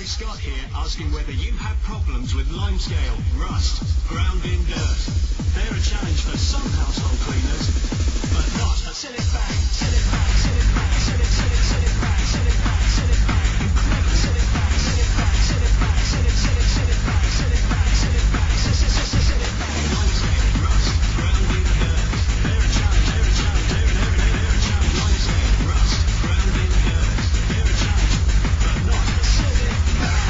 Scott here, asking whether you have problems with limescale, rust, ground in dirt. They're a challenge for some household cleaners, but not a Cillit bag. Cillit bag, Cillit bag, Cillit, Cillit, Cillit bag, Cillit bag, Cillit bag, incredible Cillit bag, Cillit bag, Cillit bag, Cillit, Cillit, Cillit bag, Cillit bag, Cillit bag, Cillit bag, limescale, rust, ground in dirt. They're a challenge, they're a challenge, they're a challenge, limescale, rust, ground in dirt. They're a challenge, but not a Cillit bag.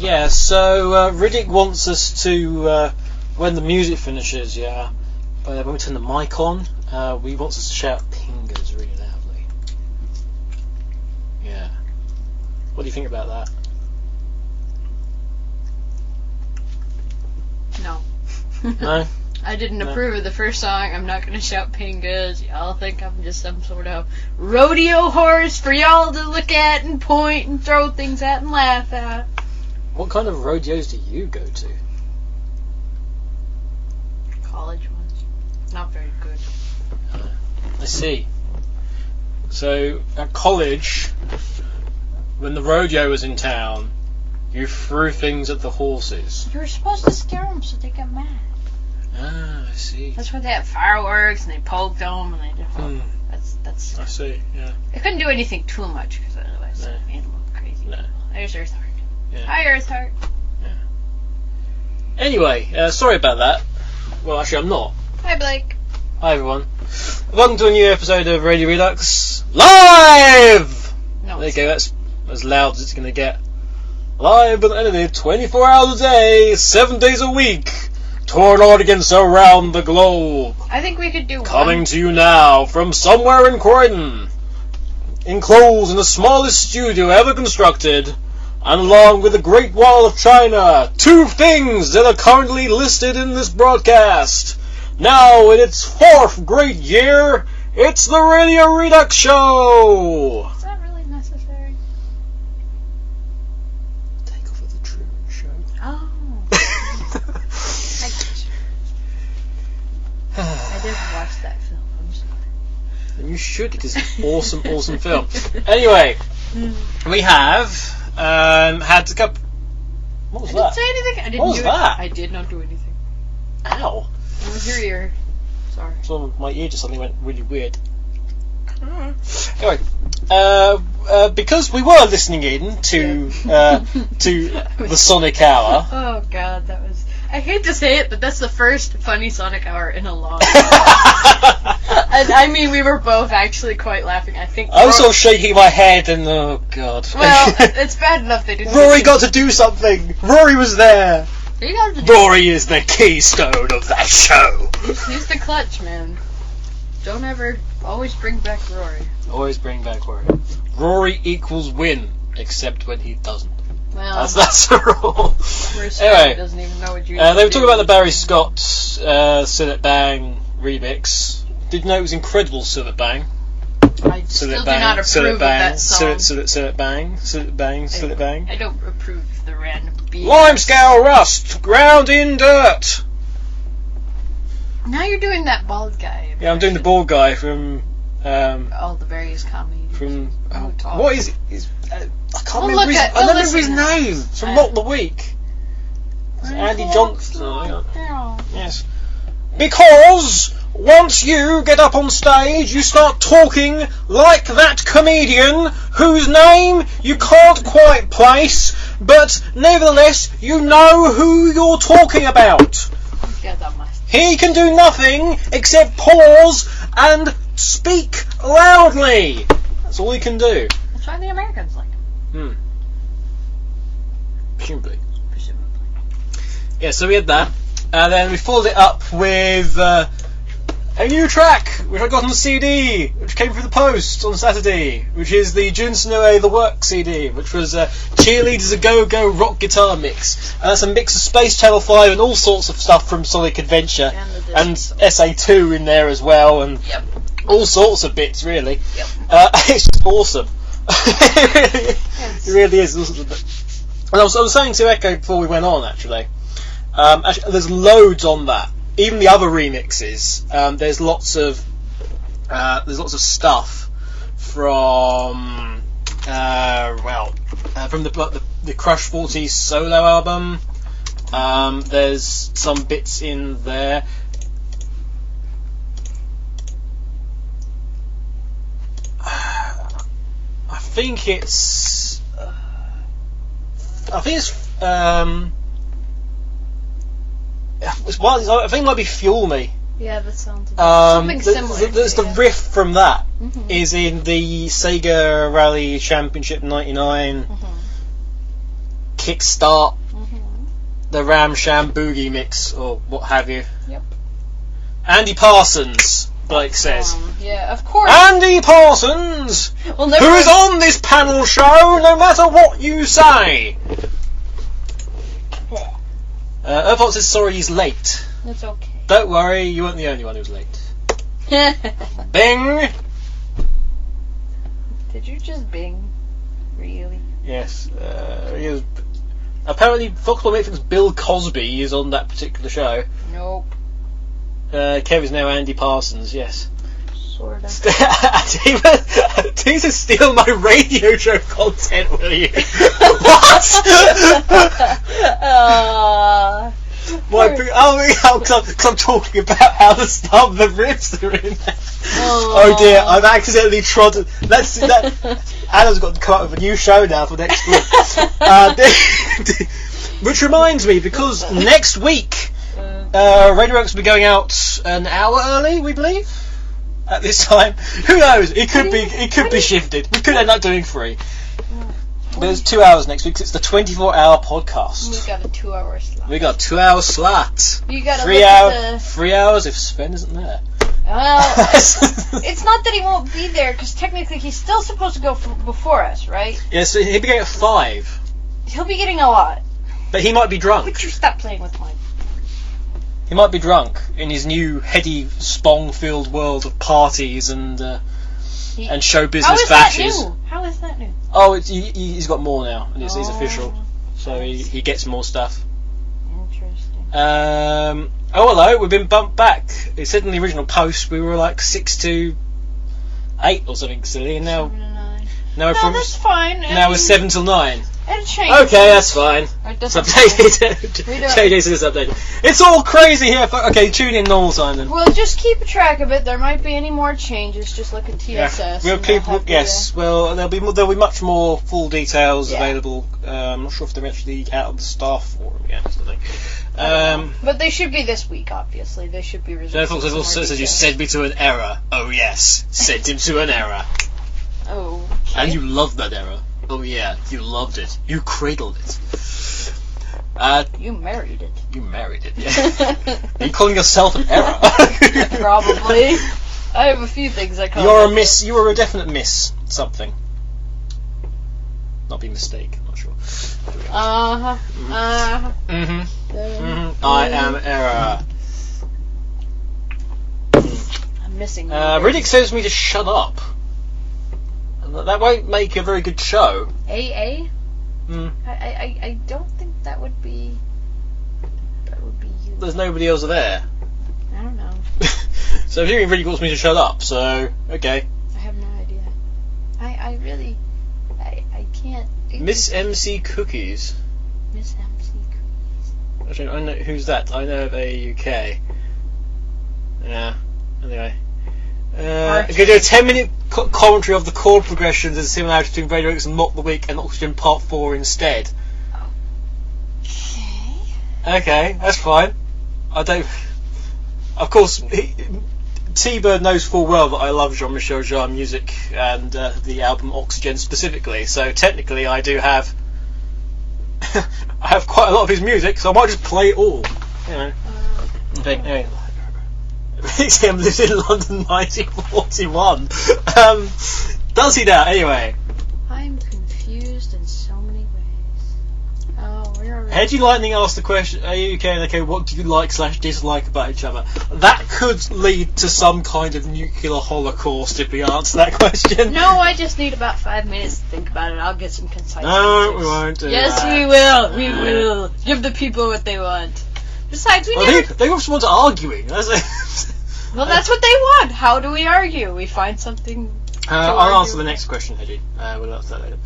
Yeah, so Riddick wants us to, when the music finishes, when we turn the mic on, he wants us to shout pingers really loudly. Yeah. What do you think about that? No. No? I didn't approve of the first song. I'm not going to shout pingers. Y'all think I'm just some sort of rodeo horse for y'all to look at and point and throw things at and laugh at. What kind of rodeos do you go to? College ones. Not very good. I see. So, at college, when the rodeo was in town, you threw things at the horses. You were supposed to scare them so they got mad. Ah, I see. That's why they had fireworks and they poked them and they did. That's. I see. Yeah. They couldn't do anything too much because otherwise it made them look crazy. No. There's Earthheart. Yeah. Hi, Earthheart. Yeah. Anyway, sorry about that. Well, actually, I'm not. Hi, Blake. Hi, everyone. Welcome to a new episode of Radio Redux live. No. There you go. That's as loud as it's going to get. Live and edited 24 hours a day, 7 days a week. Touring audience around the globe. I think we could do Coming one. to you now from somewhere in Croydon. Enclosed in the smallest studio ever constructed. And along with the Great Wall of China. 2 things that are currently listed in this broadcast. Now in its 4th great year, it's the Radio Redux Show. Is that really necessary? Take off of the Truman Show. Oh. I didn't watch that film. I'm sorry. And you should. It is an awesome, awesome film. Anyway, we have had a couple. What was I that? didn't say anything. I didn't What was do that? It. I did not do anything. Ow! It was your ear. Sorry. So my ear just suddenly went really weird. Mm. Anyway, because we were listening in to the Sonic Hour. Oh God, that was. I hate to say it, but that's the first funny Sonic Hour in a long time. And I mean, we were both actually quite laughing. I think. I was sort of shaking my head and oh God. Well, it's bad enough they didn't. Rory got to do something. Rory was there. You guys do. Rory is the keystone of that show. He's the clutch, man. Don't ever. Always bring back Rory. Always bring back Rory. Rory equals win, except when he doesn't. Well, That's the rule. Anyway, doesn't even know what you. They were talking about the Barry Scott Cillit Bang remix. Did you know it was incredible, Cillit Bang? I still do not approve of that song. Cillit Bang, Cillit Bang, Cillit Bang. I don't approve of the random beat. Limescale rust, ground in dirt. Now you're doing that bald guy. Yeah, I'm doing the bald guy from. All the various comedies. From what is it? I can't We'll remember his, look at- I we'll don't remember his listen. name. It's from Mock the Week. It's Andy Johnson. Yeah. Yes. Because once you get up on stage, you start talking like that comedian whose name you can't quite place, but nevertheless you know who you're talking about. Yeah, that must. He can do nothing except pause and speak loudly. That's all he can do. That's why the Americans like him. Presumably. Presumably. Yeah, so we had that. And then we followed it up with a new track, which I got on the CD, which came through the post on Saturday, which is the Junsonoe The Work CD, which was Cheerleaders A Go-Go rock guitar mix. And that's a mix of Space Channel 5 and all sorts of stuff from Sonic Adventure. And SA2 in there as well, and all sorts of bits, really. Yep. It's just awesome. It really is. And I was saying to Echo before we went on, actually, there's loads on that. Even the other remixes, there's lots of stuff from from the Crush 40 solo album. There's some bits in there. I think it's it might be Fuel Me. Yeah, that sounds something similar. The riff from that is in the Sega Rally Championship '99 kickstart the Ram Sham Boogie mix or what have you. Yep. Andy Parsons, Blake says. Yeah, of course. Andy Parsons, Well, who is on this panel show, no matter what you say. Earthbot says sorry he's late. That's okay. Don't worry, you weren't the only one who was late. Bing! Did you just bing? Really? Yes. Apparently, Foxball Matrix Bill Cosby is on that particular show. Nope. Kev is now Andy Parsons, yes. Sort of. Please steal my radio show content, will you? What? Because I'm talking about how the start of the riffs are in there. Oh dear, I've accidentally trodden. Anna's got to come up with a new show now for next week. Which reminds me, because next week Radio Redux will be going out an hour early, we believe. At this time, who knows? It could be shifted. We could end up doing 3. There's 2 hours next week. 'Cause it's the 24-hour podcast. We got a 2-hour slot. We got a 2-hour slot. You got 3 hours. 3 hours if Sven isn't there. It's not that he won't be there, because technically he's still supposed to go before us, right? Yeah, so he'll be getting at 5. He'll be getting a lot. But he might be drunk. Would you stop playing with mine? He might be drunk in his new heady, spong-filled world of parties and show business bashes. How is that new? Oh, he's got more now, and it's official. So he gets more stuff. Interesting. Oh, hello, we've been bumped back. It said in the original post we were like 6 to 8 or something silly, and now... 7 to 9. No, that's fine. Now we're 7 till 9. It'll change. Okay, that's fine. It's updated. JJ says it's updated. It's all crazy here. Okay, tune in normal time then. Well, just keep a track of it. There might be any more changes. Just look at TSS. We'll keep. Yes. Well, there'll be much more full details available. I'm not sure if they're actually out of the staff forum yet. But they should be this week. Obviously, they should be. Jeff Fox also says you sent me to an error. Oh yes, sent him to an error. Oh. Okay. And you loved that error. Oh yeah, you loved it. You cradled it. You married it. You married it, yeah. Are you calling yourself an error? Probably. I have a few things I call You're a miss. You are a definite miss. Something. Not be mistake. I'm not sure. I am error. I'm missing. Riddick says me to shut up. That won't make a very good show. AA? I don't think that would be you. There's nobody else there. I don't know. So if you really wants me to shut up, so okay. I have no idea. I really can't. Miss MC Cookies. Miss MC Cookies. Actually, I know who's that. I know of AAUK. Yeah. Anyway. I'm going to do a 10-minute commentary of the chord progressions and similarities between Radio Redux and Mock the Week and Oxygen Part 4 instead. Okay, that's fine. I don't... Of course, T-Bird knows full well that I love Jean-Michel Jarre music and the album Oxygen specifically, so technically I do have... I have quite a lot of his music, so I might just play it all. You know. Anyway. Him lives in London 1941. Does he now? Anyway. I'm confused in so many ways. Oh, we're already... Hedgie Lightning asked the question, AAUK and OK, what do you like/dislike about each other? That could lead to some kind of nuclear holocaust if we answer that question. No, I just need about 5 minutes to think about it. I'll get some concise No, answers. we won't do Yes, that. we will. We will. Give the people what they want. Besides, They also want arguing. That's it. Well, that's what they want. How do we argue? We find something. I'll answer the next question, Hedgie. We'll answer that later.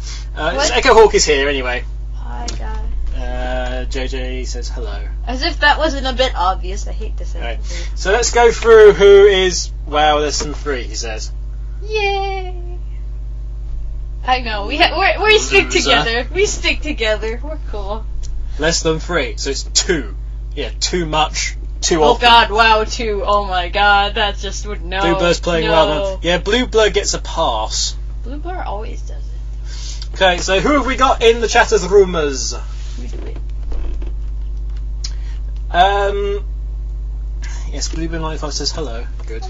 Echo Hawk is here anyway. Hi, guys. JJ says hello. As if that wasn't a bit obvious. I hate this. Right. So let's go through who is less than 3. He says. Yay! I know. We stick together. We stick together. We're cool. Less than 3, so it's 2. Yeah, too much. Too Oh often. god, wow, 2. Oh my god, that just would no. Blue Blur's playing well then. Yeah, Blue Blur gets a pass. Blue Blur always does it. Okay, so who have we got in the chatter's rumours? Yes, Bluebeard95 says hello. Good.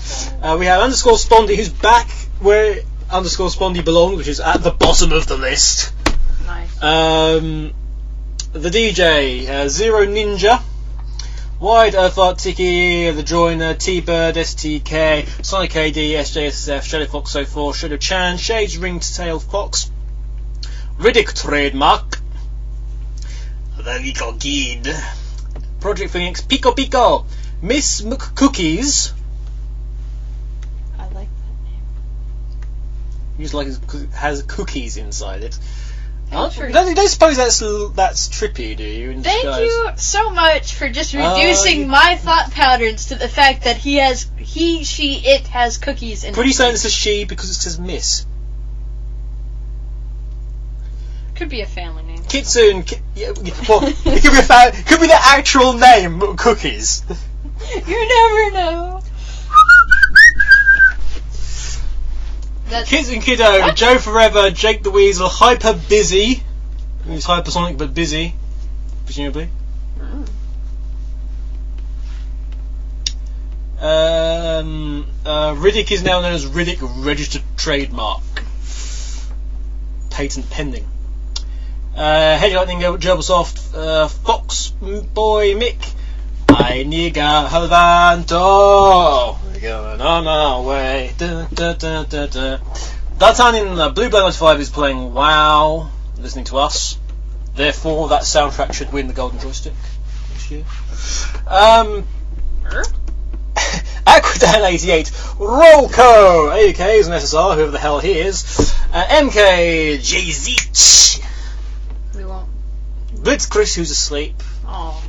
We have underscore Spondy, who's back where underscore Spondy belongs, which is at the bottom of the list. Nice. The DJ, Zero Ninja, Wide Earth Tiki, The Joiner, T-Bird, STK, Sonic AD, SJSF, Shadow Fox 04, Shadow Chan, Shades Ringtail Fox, Riddick Trademark, The Legal Guide, Project Phoenix, Pico Pico, Miss McCookies. I like that name. You just like it has cookies inside it. Thanks for- You don't suppose that's trippy, do you? In Thank disguise? you so much for just reducing my thought patterns to the fact that it has cookies in it. Pretty certain it's a she because it says Miss. Could be a family name. Kitsune. Well, it could be the actual name, Cookies. You never know. Kids and Kiddo, What? Joe Forever, Jake the Weasel, Hyper Busy. He's hypersonic but busy, presumably. Riddick is now known as Riddick Registered Trademark. Patent pending. Heavy Lightning, Gerbalsoft, Fox Boy Mick, I nigga Havanto. We're going on our way. Dartan in Blue Blood 95 is playing WoW, listening to us. Therefore, that soundtrack should win the Golden Joystick this year. Aquadan88, Rolco, AAUK is an SSR, whoever the hell he is. MK, JZ, We won't. Blitz Chris, who's asleep. Oh.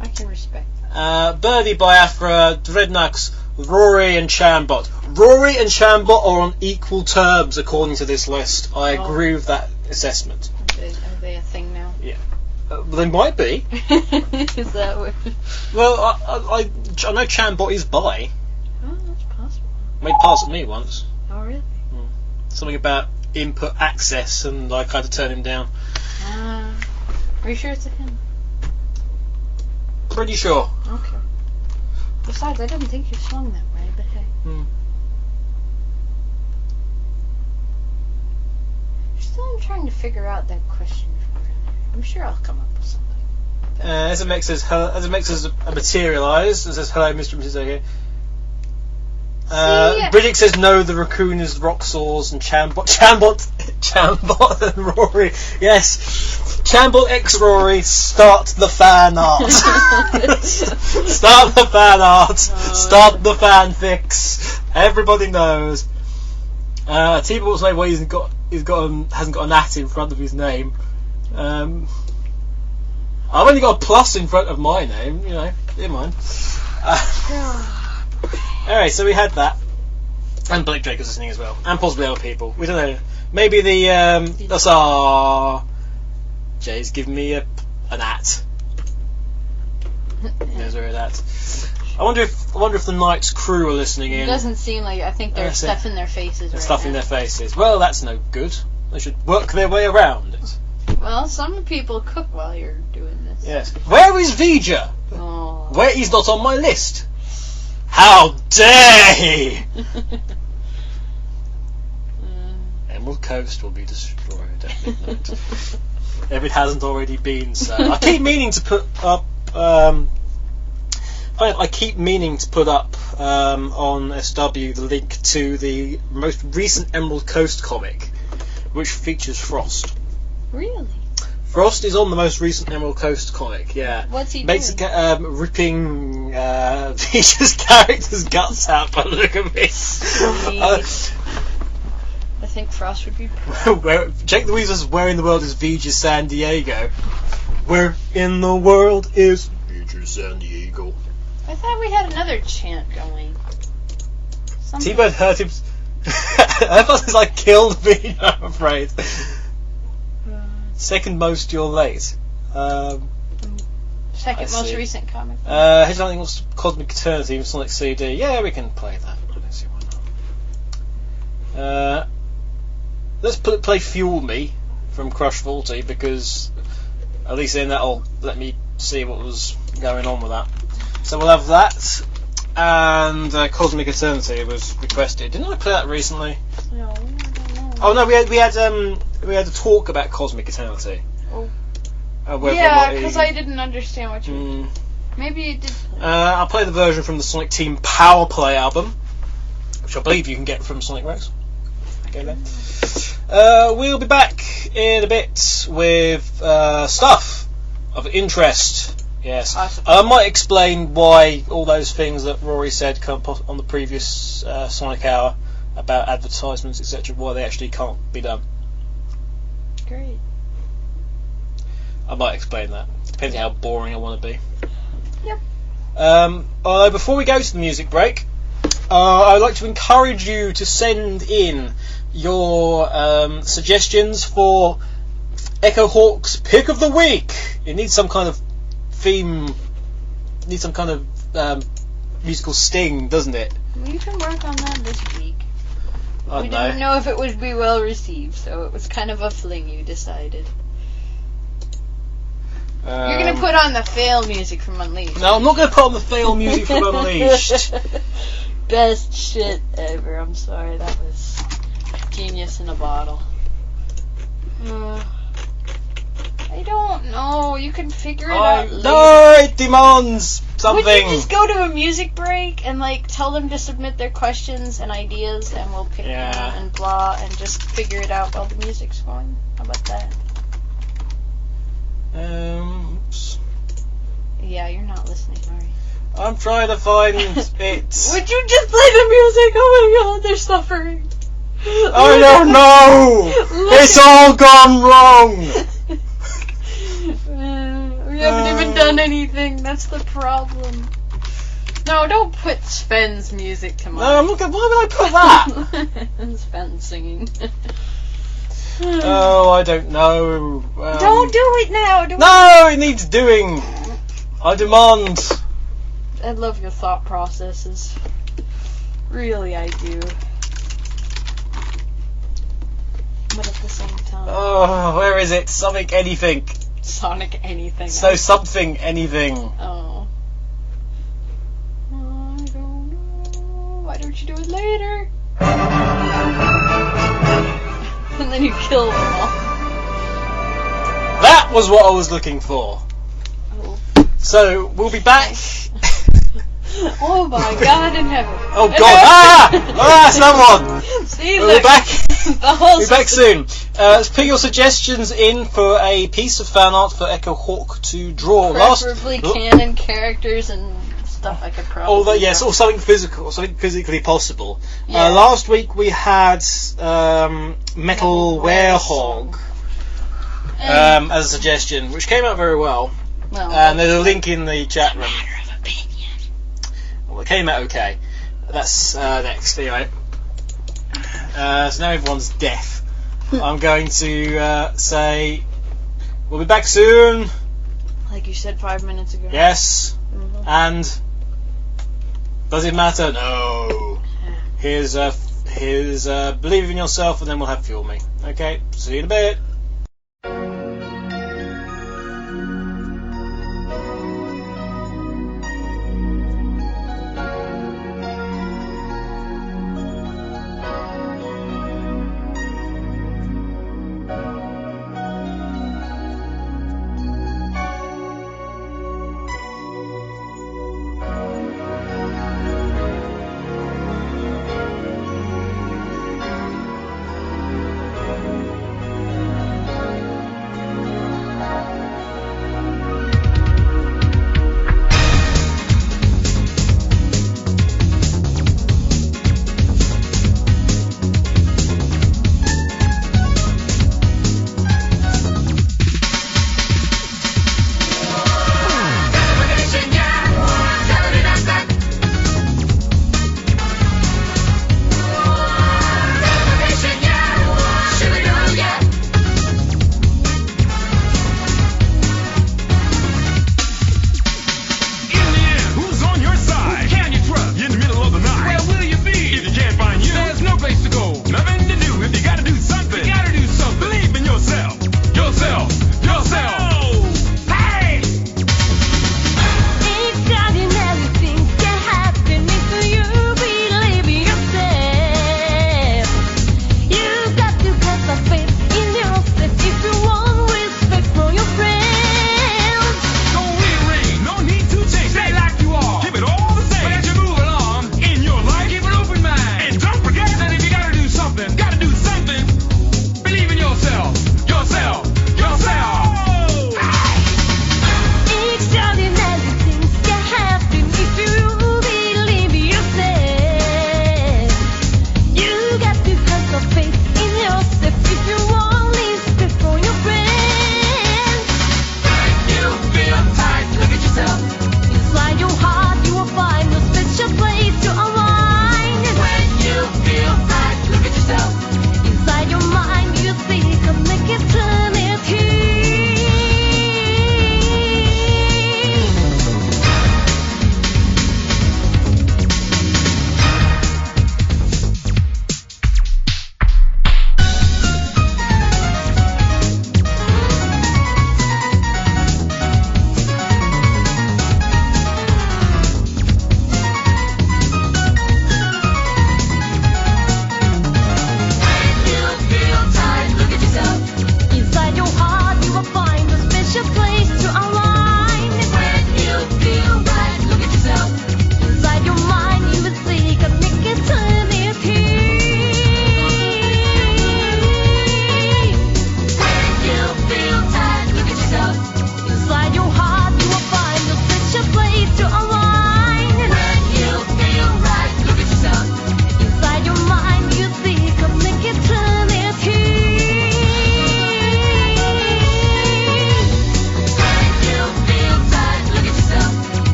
I can respect that. Birdie Biafra, Dreadnux, Rory and Chambot. Rory and Chambot are on equal terms according to this list. I agree with that assessment. Are they a thing now? Yeah. They might be. Is that what? Well, I know Chambot is bi. Oh, that's possible. Made pass at me once. Oh, really? Something about input access, and I kind of turned him down. Are you sure it's a him? Pretty sure. Okay. Besides, I didn't think you swung that way, but hey. Still, I'm trying to figure out that question for you. I'm sure I'll come up with something. SMX says, SMX has materialised and says, hello, Mr. and Mrs. OK. Bridget says, no, the raccoon is Roxors and Chambot and Rory. Yes. Chambot x Rory, start the fan art. Start the fan art. Start the fanfics. Everybody knows. T-Ball's name, well, hasn't got an at in front of his name. I've only got a plus in front of my name, you know, never mind. Alright, so we had that. And Blake Drake was listening as well. And possibly other people. We don't know. Maybe that's our... Jay's giving me an at. There's where that. I wonder if the Knight's crew are listening in. It doesn't seem like. I think they're stuffing their faces right stuffing now. their faces. Well, that's no good. They should work their way around it. Well, some people cook while you're doing this. Yes. Where is Vija? Oh. Where he's not on my list. How dare he! Emerald Coast will be destroyed at midnight. If it hasn't already been so. I keep meaning to put up on SW the link to the most recent Emerald Coast comic, which features Frost. Really? Frost is on the most recent Emerald Coast comic, yeah. What's he doing? Ripping Vijay's character's guts out by the look of it. I think Frost would be proud. Jake the Weasel's Where in the World is Vija San Diego? Where in the world is Vija San Diego? I thought we had another chant going. T-Bird hurt him. I thought it was killed Vija, I'm afraid. Second most, you're late. Second most recent comic. Here's something else, Cosmic Eternity with Sonic CD. Yeah, we can play that. I don't see why not. Let's play Fuel Me from Crush 40 because At least then that'll let me see what was going on with that. So we'll have that, and Cosmic Eternity was requested. Didn't I play that recently? No, I don't know. Oh no, we had a talk about Cosmic Eternity. Oh. Yeah, because I didn't understand what you. Maybe you did. I'll play the version from the Sonic Team Power Play album, which I believe you can get from Sonic Rex. Okay, then. We'll be back in a bit with stuff of interest. Yes, Awesome. I might explain why all those things that Rory said on the previous Sonic Hour about advertisements, etc., why they actually can't be done. Great. I might explain that, depending how boring I want to be. Yep. Although before we go to the music break, I'd like to encourage you to send in your suggestions for Echo Hawk's Pick of the Week. It needs some kind of theme, needs some kind of musical sting, doesn't it? We can work on that this week. I We don't didn't know if it would be well received, so it was kind of a fling, you decided. You're going to put on the fail music from Unleashed. No, I'm not going to put on the fail music from Unleashed. Best shit ever. I'm sorry, that was genius in a bottle. I don't know. You can figure it out later. No, it demands something. Would you just go to a music break and tell them to submit their questions and ideas, and we'll pick them and blah, and just figure it out while the music's going? How about that? Oops. Yeah, you're not listening, are you? I'm trying to find it. Would you just play the music? Oh my god, they're suffering. I don't know. It's all gone wrong. We haven't even done anything. That's the problem. No, don't put Sven's music to mine. No, I'm not going. Why would I put that? Sven singing. Oh, I don't know. Don't do it now. No, it needs doing. I demand. I love your thought processes. Really, I do. But at the same time. Oh, where is it? Sonic anything. Sonic anything. So something anything. Oh. I don't know. Why don't you do it later? And then you kill them all. That was what I was looking for. Oh. So we'll be back. Oh my god in heaven. Oh god! Someone! See, We'll be back. The whole We'll be back soon. Put your suggestions in for a piece of fan art for Echo Hawk to draw. Preferably canon characters and stuff I could probably. Yes, or something physical, or something physically possible. Yeah. Last week we had Metal Werehog as a suggestion, which came out very well. Well, And there's a link in the chat room. matter of opinion. Well, it came out okay. That's next, anyway. So now everyone's deaf. I'm going to say we'll be back soon. Like you said 5 minutes ago. Yes. Mhm. And does it matter? No. Here's believe in yourself, and then we'll have Fuel Me. Okay. See you in a bit.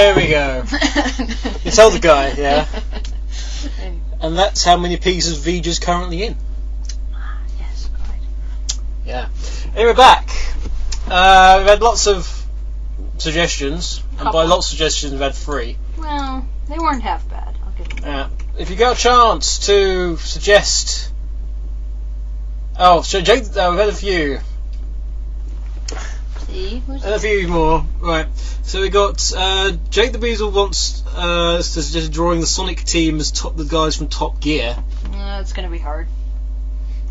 There we go. You tell the guy, yeah. And that's how many pieces Vija's currently in. Yes, right. Yeah. Anyway, we're back. We've had lots of suggestions, and by lots of suggestions, we've had 3. Well, they weren't half bad. I'll give them that. If you got a chance to suggest... Oh, so Jake, we've had a few. See? Who's And a few more. Right. So we got Jake the Weasel wants us to suggest drawing the Sonic team as the guys from Top Gear. It's going to be hard.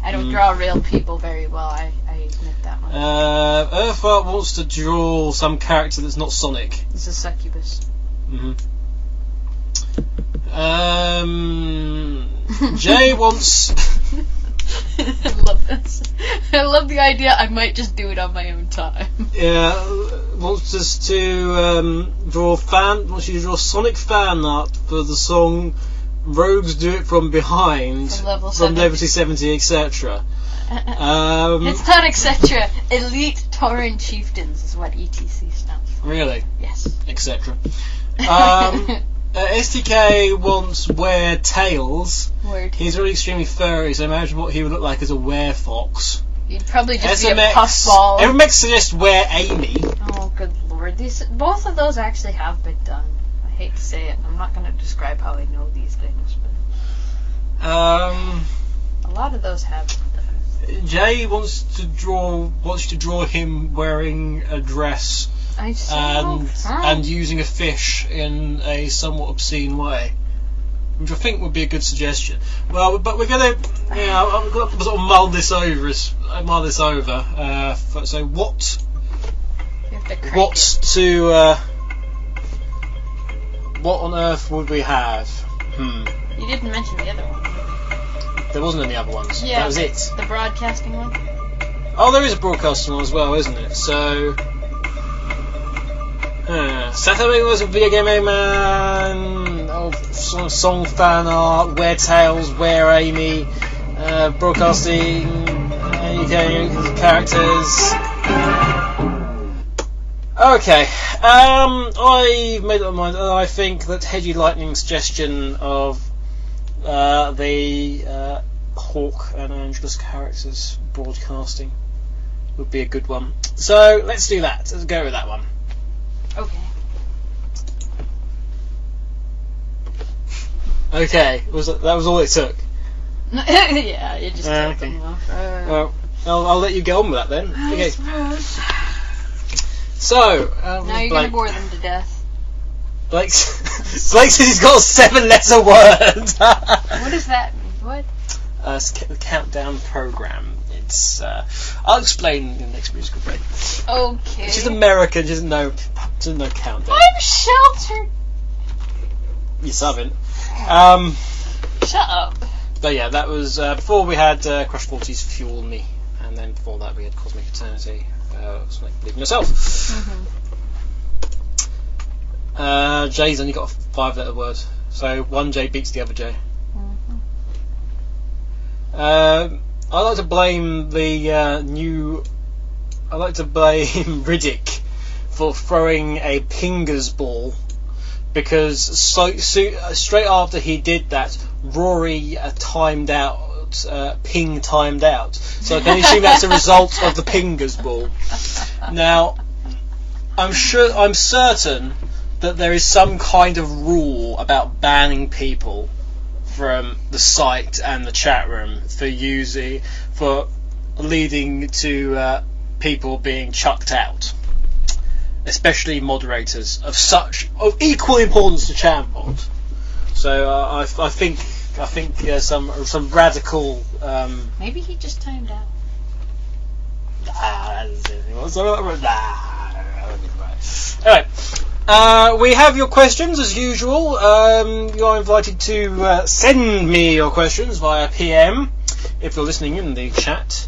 I don't draw real people very well, I admit that much. Earthart wants to draw some character that's not Sonic. It's a succubus. Jay wants... I love this. I love the idea I might just do it on my own time. Yeah, wants us to wants you to draw Sonic fan art for the song Rogues Do It From Behind, from level 70, etc. It's not etc. Elite Tauren Chieftains is what ETC stands for. Really? Yes. Etc. STK wants Were Tails. He's really extremely furry, so imagine what he would look like as a Were Fox. He'd probably just be a puffball. SMX suggests Were Amy. Oh, good lord. Both of those actually have been done. I hate to say it. I'm not going to describe how I know these things, but... a lot of those have been done. Jay wants you to draw him wearing a dress and using a fish in a somewhat obscene way, which I think would be a good suggestion. Well, but we're gonna, I'm gonna sort of mull this over. So what on earth would we have? You didn't mention the other one. There wasn't any other ones. Yeah, that was it. The broadcasting one. Oh, there is a broadcasting one as well, isn't it? So. Saturday was a video game man. Song fan art. Were Tails. Were Amy. Broadcasting. UK characters. Okay. I've made up my mind. I think that Hedgy Lightning's suggestion of the Hawk and Angelus characters broadcasting would be a good one. So let's do that. Let's go with that one. Okay, that was all it took. Yeah, you just took them off. Well, I'll let you go on with that then. Okay. So now you're going to bore them to death. Blake says he's got a 7-letter word. What does that mean? What? It's the countdown program. It's I'll explain in the next musical break. Okay. She's American. She doesn't know countdown. I'm sheltered. You subbing. Shut up. But yeah, that was before we had Crush 40's Fuel Me, and then before that we had Cosmic Eternity, Believe in Yourself. Jay's only got a 5-letter word, so one J beats the other J. I like to blame Riddick for throwing a Pingers ball, because straight after he did that, Rory timed out, Ping timed out. So I can assume that's a result of the Pingers ball. Now, I'm certain that there is some kind of rule about banning people from the site and the chat room for leading to people being chucked out, especially moderators of equal importance to Chambot. So I think some radical. Maybe he just timed out. Anyway, we have your questions as usual. You are invited to send me your questions via PM if you're listening in the chat.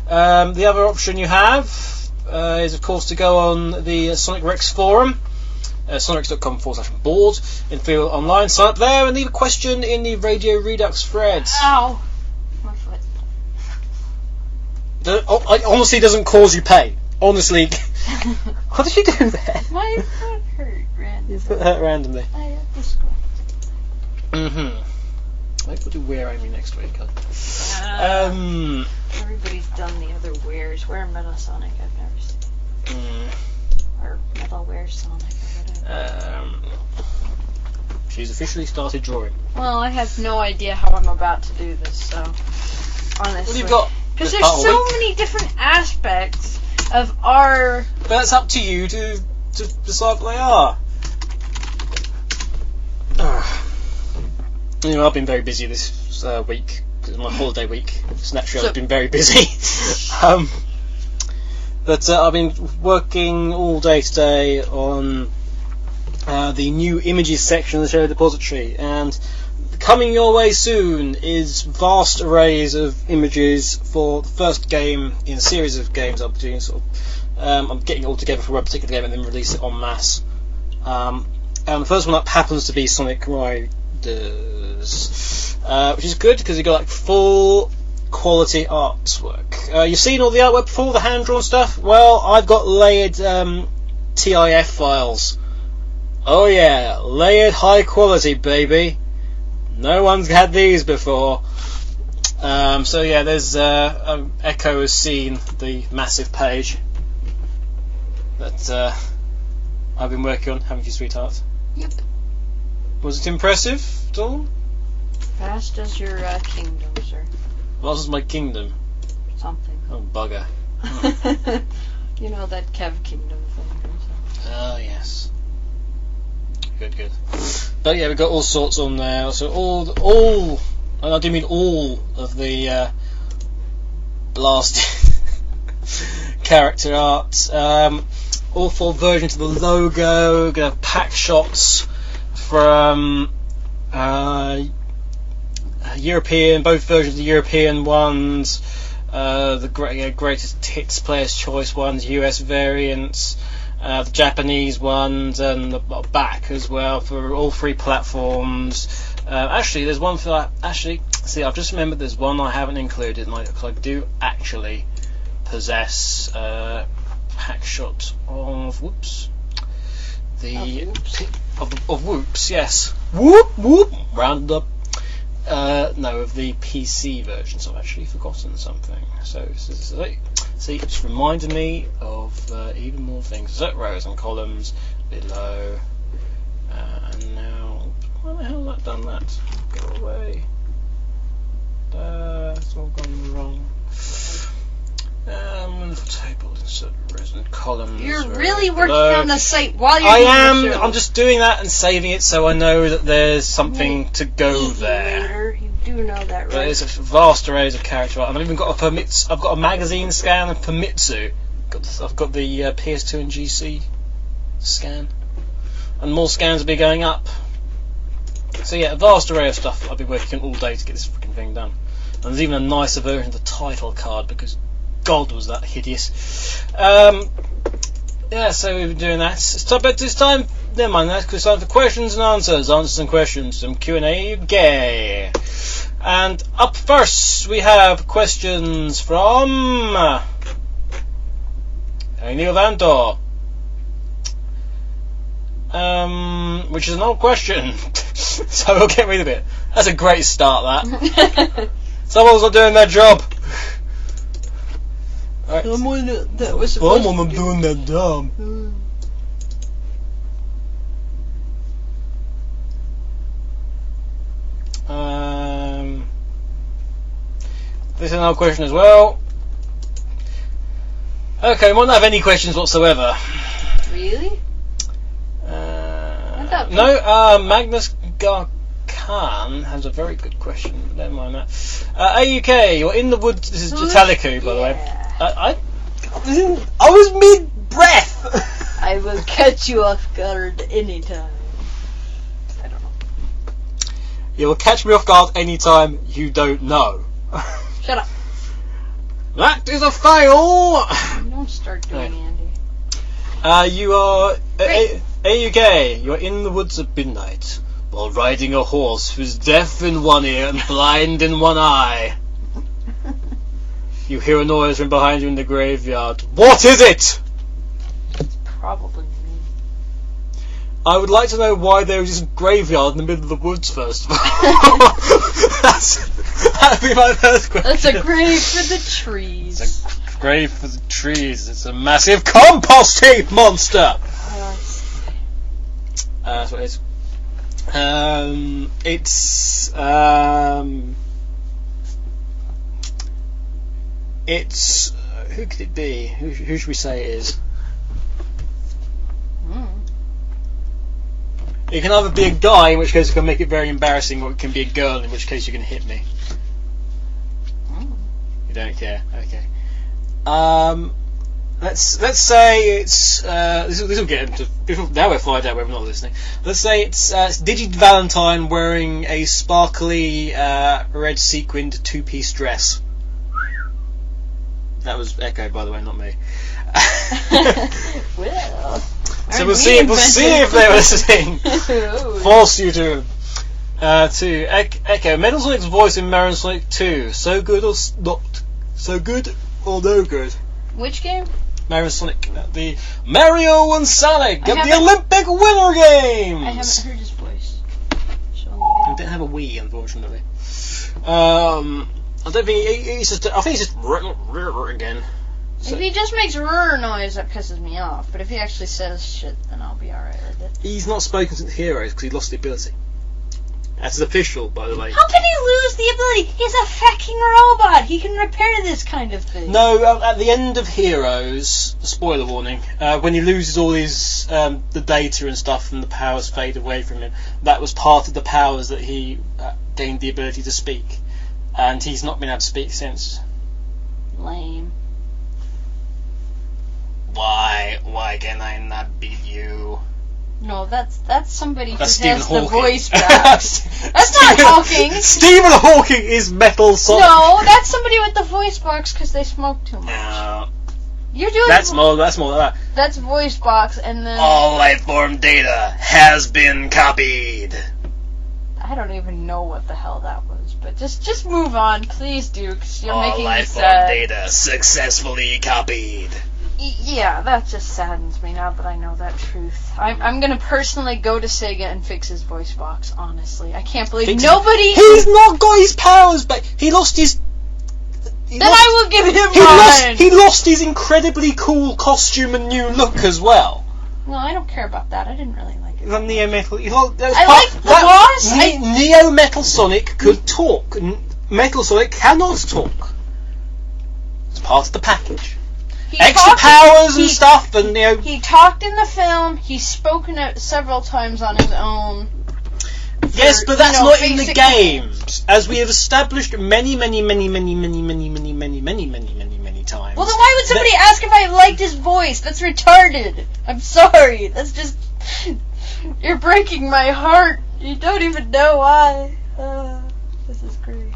The other option you have is, of course, to go on the Sonic Rex forum, sonicrex.com/board, and feel online. Sign up there and leave a question in the Radio Redux thread. Ow! My foot. It honestly doesn't cause you pain. Honestly. What did you do there? My foot hurt randomly. You put that randomly. I have described. Maybe we'll do Where Amy next week. Everybody's done the other Where's. Where Metasonic I've never seen. Or Metal Where Sonic or whatever. She's officially started drawing. Well, I have no idea how I'm about to do this, so honestly. Well, you've got because there's so many different aspects of our. But that's up to you to decide what they are. You know, I've been very busy this week. It's my holiday week. It's naturally I've been very busy. But I've been working all day today on the new images section of the show repository, and coming your way soon is vast arrays of images for the first game in a series of games I'll be doing. I'm getting it all together for a particular game and then release it en masse. And the first one up happens to be Sonic Riders, which is good because you've got like full quality artwork. You've seen all the artwork before, the hand-drawn stuff? Well, I've got layered TIF files. Oh yeah, layered high quality, baby. No one's had these before. So yeah, there's Echo has seen the massive page that I've been working on, haven't you, sweetheart? Yep. Was it impressive at all? Fast as your kingdom, sir. What is my kingdom? Something. Oh, bugger. You know that Kev kingdom thing. Oh, yes. Good. But yeah, we've got all sorts on there. So all, and I do mean all of the blasted character art. All 4 versions of the logo. Gonna have pack shots from European, both versions of the European ones, the greatest hits, player's choice ones, US variants, the Japanese ones, and the back as well for all 3 platforms. Actually, there's one for see, I've just remembered there's one I haven't included because I do actually possess pack shot of of Whoops, yes. Whoop! Rounded up. No, of the PC version, so I've actually forgotten something. So, see, it's reminded me of even more things. So, rows and columns below. And now, why the hell have I done that? Go away. It's all gone wrong. Table, insert rows and columns. You're really working on the site while you're doing the show. I'm just doing that and saving it so I know that there's something to go there. You do know that, right? But it's a vast array of character art. And I've even got I've got a magazine scan of Famitsu. I've got the PS2 and GC scan, and more scans will be going up. So yeah, a vast array of stuff. I've been working all day to get this freaking thing done. And there's even a nicer version of the title card because God, was that hideous. Yeah, so we've been doing that. It's time, never mind that, because it's time for questions and answers and questions, some Q&A gay. And up first, we have questions from Neil Vandor. Which is an old question. So we'll get rid of it. That's a great start, that. Someone's not doing their job. Right. Someone that was supposed to be doing that job. This is another question as well. Okay, we won't have any questions whatsoever. Really? No, Magnus Khan has a very good question, but never mind that. AAUK, you're in the woods. This is Jitaliku, by the way. I was mid-breath. I will catch you off guard anytime. I don't know. You will catch me off guard anytime you don't know. Shut up. That is a fail. Don't start doing Andy. You are AAUK. You are in the woods at midnight while riding a horse who's deaf in one ear and blind in one eye. You hear a noise from behind you in the graveyard. What is it? It's probably me. I would like to know why there was this graveyard in the middle of the woods, first of all. That'd be my first question. That's a grave for the trees. It's a grave for the trees. It's a massive compost heap monster! That's what it is. It's who could it be? Who should we say it is? It can either be a guy, in which case it can make it very embarrassing, or it can be a girl, in which case you can hit me. You don't care, okay. Let's say it's this will get into. Now we're find out whether we're not listening. Let's say it's Digi Valentine wearing a sparkly red sequined two-piece dress. That was Echo, by the way, not me. Well, so we'll see if they're listening. Force you to Echo. Metal Sonic's voice in Mario Sonic 2. So good or not? So good or no good? Which game? Mario Sonic. The Mario and Sonic of the Olympic Winter Games. I haven't heard his voice. I don't have a Wii, unfortunately. I don't think he's just. I think he's just again. If he just makes rrr noise, that pisses me off. But if he actually says shit, then I'll be alright with it. He's not spoken since Heroes because he lost the ability. That's official, by the way. How can he lose the ability? He's a fucking robot. He can repair this kind of thing. No, at the end of Heroes, spoiler warning, when he loses all his the data and stuff and the powers fade away from him, that was part of the powers that he gained the ability to speak. And he's not been able to speak since. Lame. Why can I not beat you? No, that's somebody who has Stephen the Hawking. voice box. That's not Hawking. Stephen Hawking is Metal Sonic. No, that's somebody with the voice box because they smoke too much. No. You're doing That's more than that. That's voice box, and then All lifeform data has been copied. I don't even know what the hell that was, but just move on, please, do, because you're All making me lifeform sad. data successfully copied. Yeah, that just saddens me now that I know that truth. I'm gonna personally go to Sega and fix his voice box, honestly. I can't believe He's He's not got his powers back. He lost his... I will give him mine! He lost his incredibly cool costume and new look as well. No, I don't care about that. I didn't really like it. The Neo Metal... I like the boss! Neo Metal Sonic could talk. Metal Sonic cannot talk. It's part of the package. Extra powers and stuff, and He talked in the film. He's spoken it several times on his own. Yes, but that's not in the games, as we have established many times. Well, then why would somebody ask if I liked his voice? That's retarded. I'm sorry. That's just... You're breaking my heart. You don't even know why. This is great.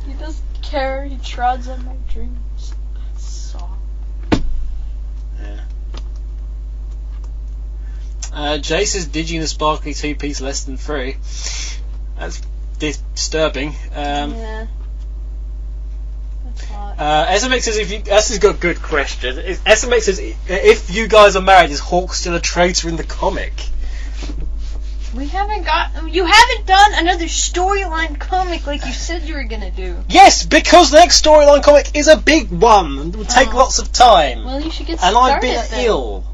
He doesn't care. He trods on my dreams. Song. Jay says Digi and a sparkly two-piece less than 3. That's disturbing. Yeah. That's hot. SMX says this has got a good question. SMX says if you guys are married, is Hawk still a traitor in the comic? You haven't done another storyline comic like you said you were gonna do. Yes, because the next storyline comic is a big one and it will take lots of time. Well, you should get and started. I've been ill.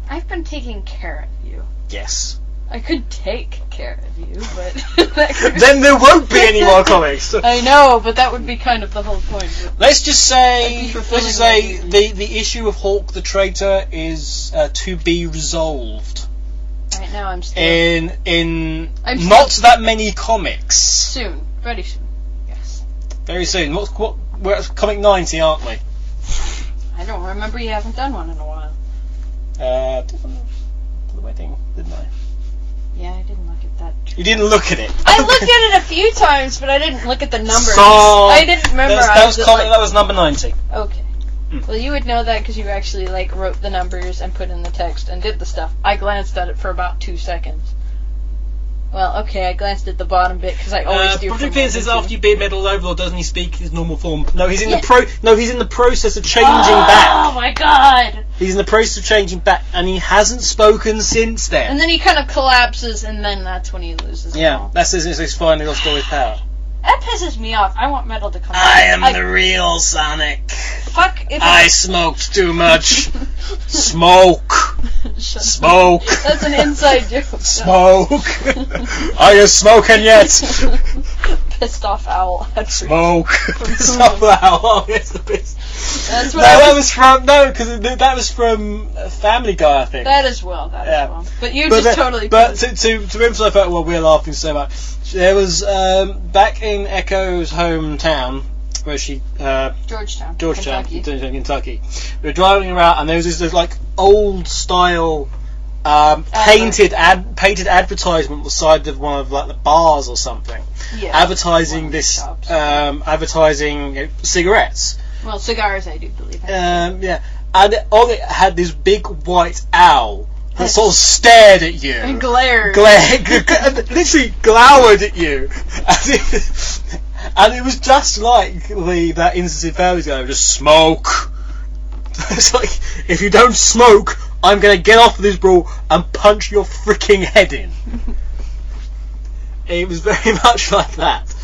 I've been taking care of you. Yes. I could take care of you, but... Then there won't be any more comics. I know, but that would be kind of the whole point. Let's just say the issue of Hawk the Traitor is to be resolved. Right now I'm still... In not that many comics. Soon. Very soon. Yes. Very soon. We're at comic 90, aren't we? I don't remember you haven't done one in a while. For the wedding, didn't I? Yeah, I didn't look at that. You didn't look at it. I looked at it a few times, but I didn't look at the numbers. So I didn't memorize that was number 90. Okay. Well, you would know that because you actually wrote the numbers and put in the text and did the stuff. I glanced at it for about 2 seconds. Well, okay, I glanced at the bottom bit because I always do. Project Pin says after you beat Metal Overlord, doesn't he speak his normal form? No, he's in the process of changing back. Oh my god! He's in the process of changing back, and he hasn't spoken since then. And then he kind of collapses, and then that's when he loses. Yeah, that's his finally lost all his power. That pisses me off. I want Metal to come I am the real Sonic. Fuck. I smoked too much. Smoke. Smoke. That's an inside joke. Smoke. Are you smoking yet? Pissed off owl. Smoke. Pissed off owl. Oh, yes, the piss. That's what that was from Family Guy, I think. That as well. But you totally. But to emphasise that, well, we're laughing so much. There was back in Echo's hometown, where she Georgetown, Kentucky. We were driving around, and there was this like old style painted advertisement on the side of one of like the bars or something, advertising this advertising cigarettes. Well, cigars, I do believe. And on it had this big white owl that sort of stared at you. And glared. Literally glowered at you. And it was just like that instance in Family Guy, just smoke. It's like, if you don't smoke, I'm going to get off of this brawl and punch your freaking head in. It was very much like that.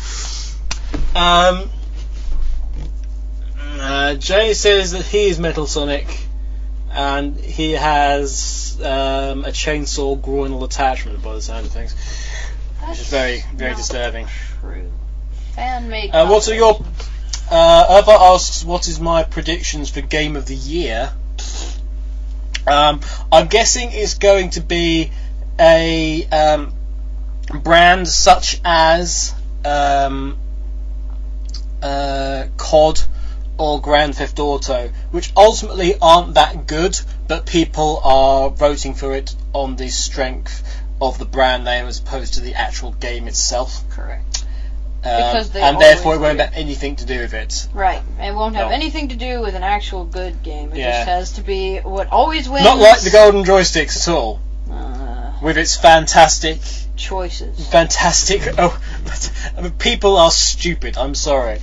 Jay says that he is Metal Sonic, and he has a chainsaw groinal attachment by the sound of things, which is very, very disturbing. True. Fan-made. What are your? Eva asks, "What is my predictions for Game of the Year?" I'm guessing it's going to be a brand such as COD or Grand Theft Auto, which ultimately aren't that good, but people are voting for it on the strength of the brand name as opposed to the actual game itself. Correct. And therefore it won't have anything to do with it. Right. It won't have anything to do with an actual good game. It just has to be what always wins. Not like the Golden Joysticks at all. With its fantastic choices. Fantastic. People are stupid. I'm sorry.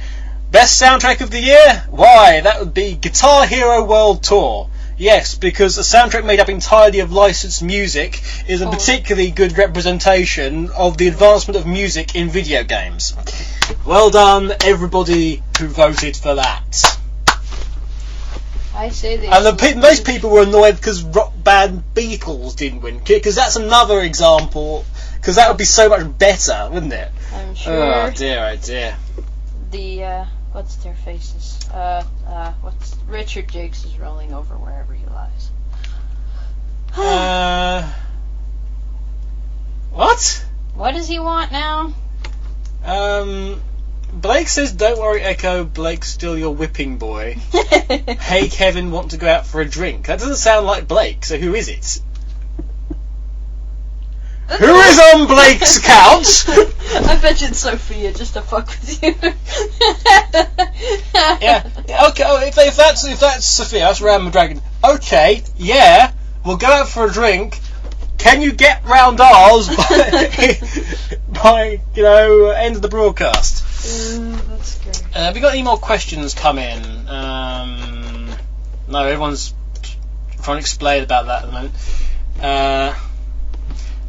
Best soundtrack of the year? Why? That would be Guitar Hero World Tour. Yes, because a soundtrack made up entirely of licensed music is a particularly good representation of the advancement of music in video games. Well done, everybody who voted for that. I say they. And most people were annoyed because rock band Beatles didn't win, because that's another example. Because that would be so much better, wouldn't it? I'm sure. Oh dear. The what's their faces? What's Richard Jakes is rolling over wherever he lies. What? What does he want now? Blake says, "Don't worry, Echo. Blake's still your whipping boy." Hey, Kevin, want to go out for a drink? That doesn't sound like Blake. So who is it? Who is on Blake's couch? I bet you it's Sophia, just to fuck with you. Yeah. Okay. Oh, if that's Sophia, that's Ram Dragon. Okay. Yeah. We'll go out for a drink. Can you get round ours by end of the broadcast? That's great. Have we got any more questions come in? No, everyone's trying to explain about that at the moment.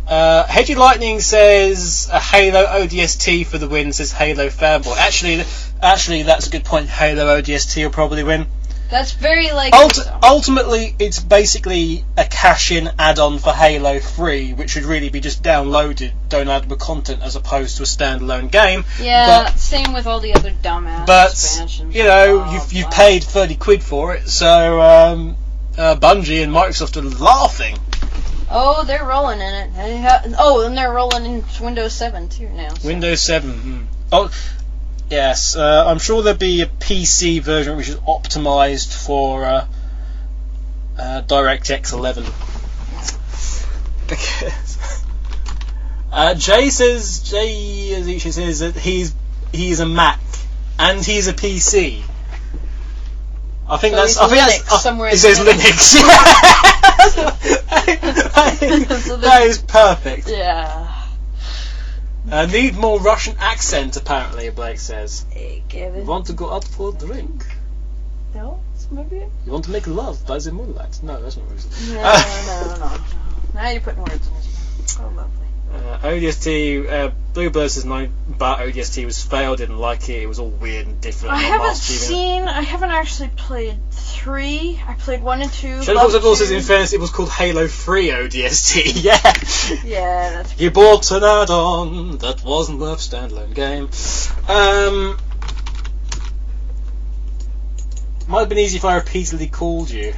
Hedgy Lightning says a Halo ODST for the win, says Halo fanboy. Actually, that's a good point. Halo ODST will probably win. That's very likely. Ultimately, it's basically a cash-in add-on for Halo 3, which should really be just downloadable content as opposed to a standalone game. Yeah, same with all the other dumbass expansions. But you've paid £30 for it, so Bungie and Microsoft are laughing. Oh, they're rolling in it. And they're rolling in Windows 7 too now. So. Windows 7. Oh, yes. I'm sure there'll be a PC version which is optimised for DirectX 11. Jay says that he's a Mac and he's a PC. I think so that's Linux somewhere. It says Linux. That is perfect. Yeah. Need more Russian accent, apparently, Blake says. Hey, Kevin. Want to go out for a drink? No, it's maybe. You want to make love by the moonlight? No, that's not what it is. No. Now you're putting words in his mouth. Oh, lovely. ODST, Bluebird says no, but ODST was failed, didn't like it, it was all weird and different. I haven't actually played 3. I played 1 and 2. Shadow Fox says, in fairness, it was called Halo 3 ODST, yeah! Yeah, that's... You bought an add-on that wasn't worth standalone game. Might have been easy if I repeatedly called you.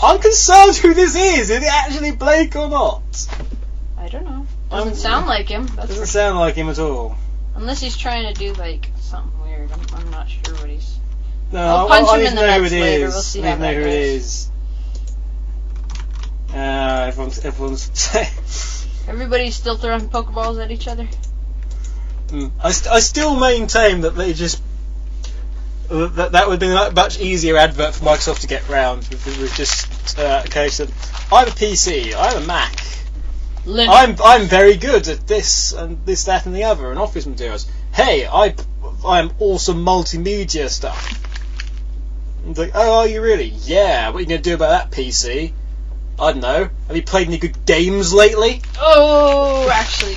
I'm concerned who this is. Is it actually Blake or not? I don't know. Doesn't sound like him. Doesn't sound like him at all. Unless he's trying to do like something weird. I'm not sure what he's. No, I'll punch him I in the know who nuts it later. is. We'll see I how know that who goes. it is. Everybody's still throwing Pokeballs at each other. I still maintain that they just. That would have been a much easier advert for Microsoft to get round if it was just a case of I have a PC, I have a Mac, I'm very good at this and this, that and the other, and office materials. Hey, I'm awesome multimedia stuff. And like, oh, are you really? Yeah, what are you going to do about that PC? I don't know. Have you played any good games lately? Oh, actually,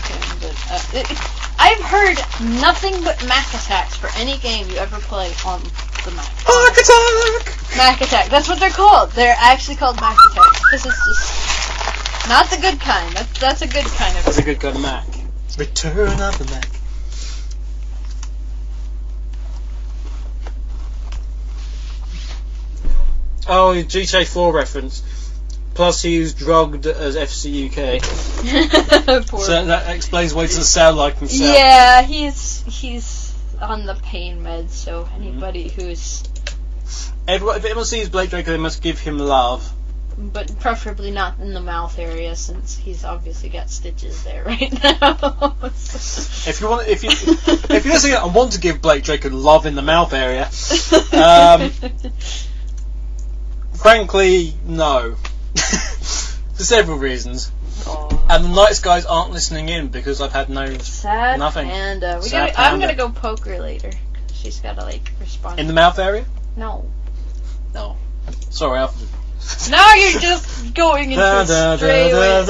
I've heard nothing but Mac attacks for any game you ever play on the Mac. Mac Attack! Mac Attack, that's what they're called. They're actually called Mac Attacks. Because it's just not the good kind. That's a good kind of... That's a good kind of Mac. Return of the Mac. Oh, GTA 4 reference. Plus he was drugged as FCUK. So that explains why he doesn't sound like himself. Yeah, he's on the pain meds, so anybody who's... If anyone sees Blake Draco, they must give him love. But preferably not in the mouth area, since he's obviously got stitches there right now. If you're listening and want to give Blake Draco love in the mouth area, frankly, no. For several reasons. Aww. And the nice guys aren't listening in because I've had Sad nothing. Panda. I'm gonna go poke her later. She's gotta respond. In the mouth area? No. Sorry, Now you're just going into a stray way.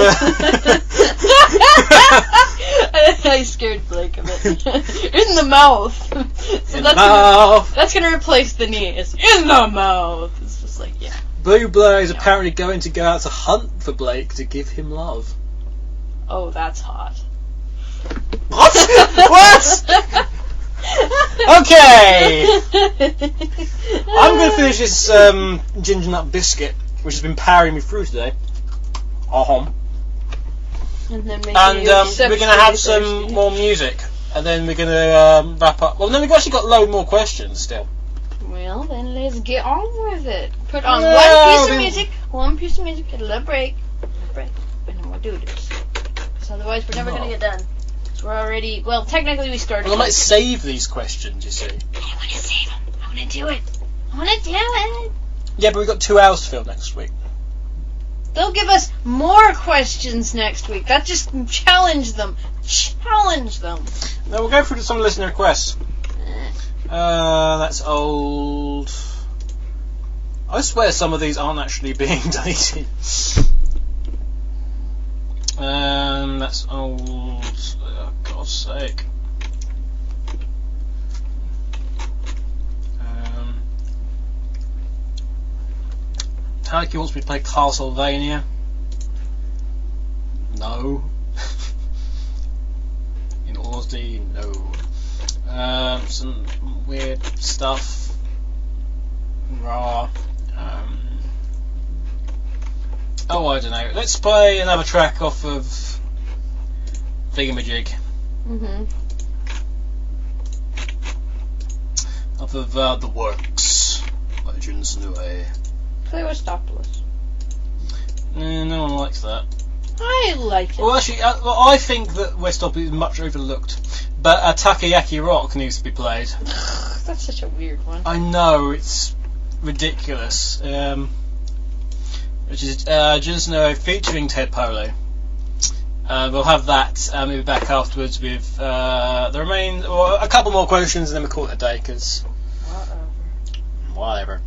I scared Blake of it. In the mouth. So that's gonna replace the knees. In the mouth. It's just like, yeah. Blue Blur is apparently going to go out to hunt for Blake to give him love. Oh, that's hot. What? What? Okay. I'm going to finish this ginger nut biscuit, which has been powering me through today. And then we're going to have some more music, and then we're going to wrap up. Well, then we've actually got a load more questions still. Well, then let's get on with it. Put on one piece of music, a break, and then we'll do this. Because otherwise we're never going to get done. So we're already, technically we started. Well, I might save these questions, you see. I don't want to save them. I want to do it. Yeah, but we've got 2 hours to film next week. They'll give us more questions next week. That just challenge them. Now we'll go through some listener requests. That's old. I swear some of these aren't actually being deleted. That's old. Oh, God's sake. Taki wants me to play Castlevania. No. In honesty, no. Some weird stuff. Raw. I don't know. Let's play another track off of Thingamajig. Off of The Works by Junsunue. Play Westopolis. No one likes that. I like it. Well, actually, I think that Westopolis is much overlooked. But Takoyaki Rock needs to be played. That's such a weird one. I know, it's ridiculous. Which is Junsunue featuring Ted Polo. We'll have that, and we'll be back afterwards with a couple more questions, and then we'll call it a day, because... Whatever.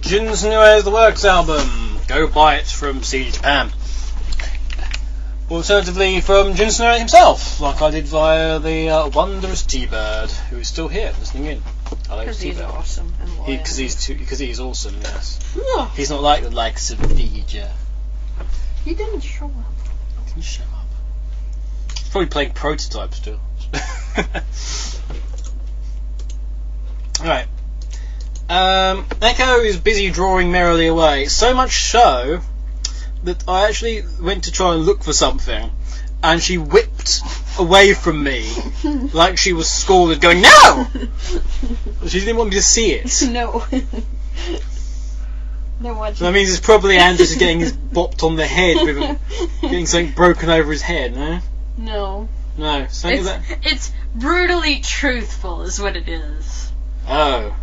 Jun's new As the Works album. Go buy it from CD Japan. Alternatively, from Jun Snow himself, like I did via the wondrous T-Bird, who is still here listening in. Hello, because he's awesome and loyal. Because he's awesome, yes. Yeah. He's not like the likes of Vija. He didn't show up. Didn't show up. He's probably playing Prototype still. Alright. Echo is busy drawing merrily away, so much so that I actually went to try and look for something, and she whipped away from me like she was scalded, going, "No!" She didn't want me to see it. No. No, so that means it's probably Andrews getting his bopped on the head with him, getting something broken over his head, no? No. No. It's brutally truthful is what it is. Oh.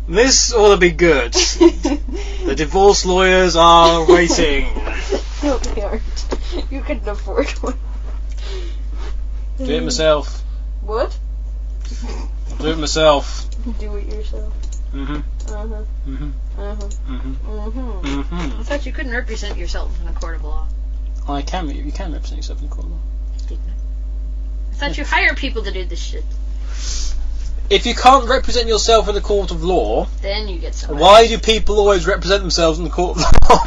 This ought to be good. The divorce lawyers are waiting. No, they aren't. You couldn't afford one. Do it myself. What? I'll do it myself. Do it yourself. Mhm. Uh-huh. Mhm. Uh-huh. Mhm. Mhm. Mhm. I thought you couldn't represent yourself in a court of law. I can. You can represent yourself in a court of law. Didn't I? I thought you hire people to do this shit. If you can't represent yourself in a court of law, then you get somebody. Why do people always represent themselves in the court of law?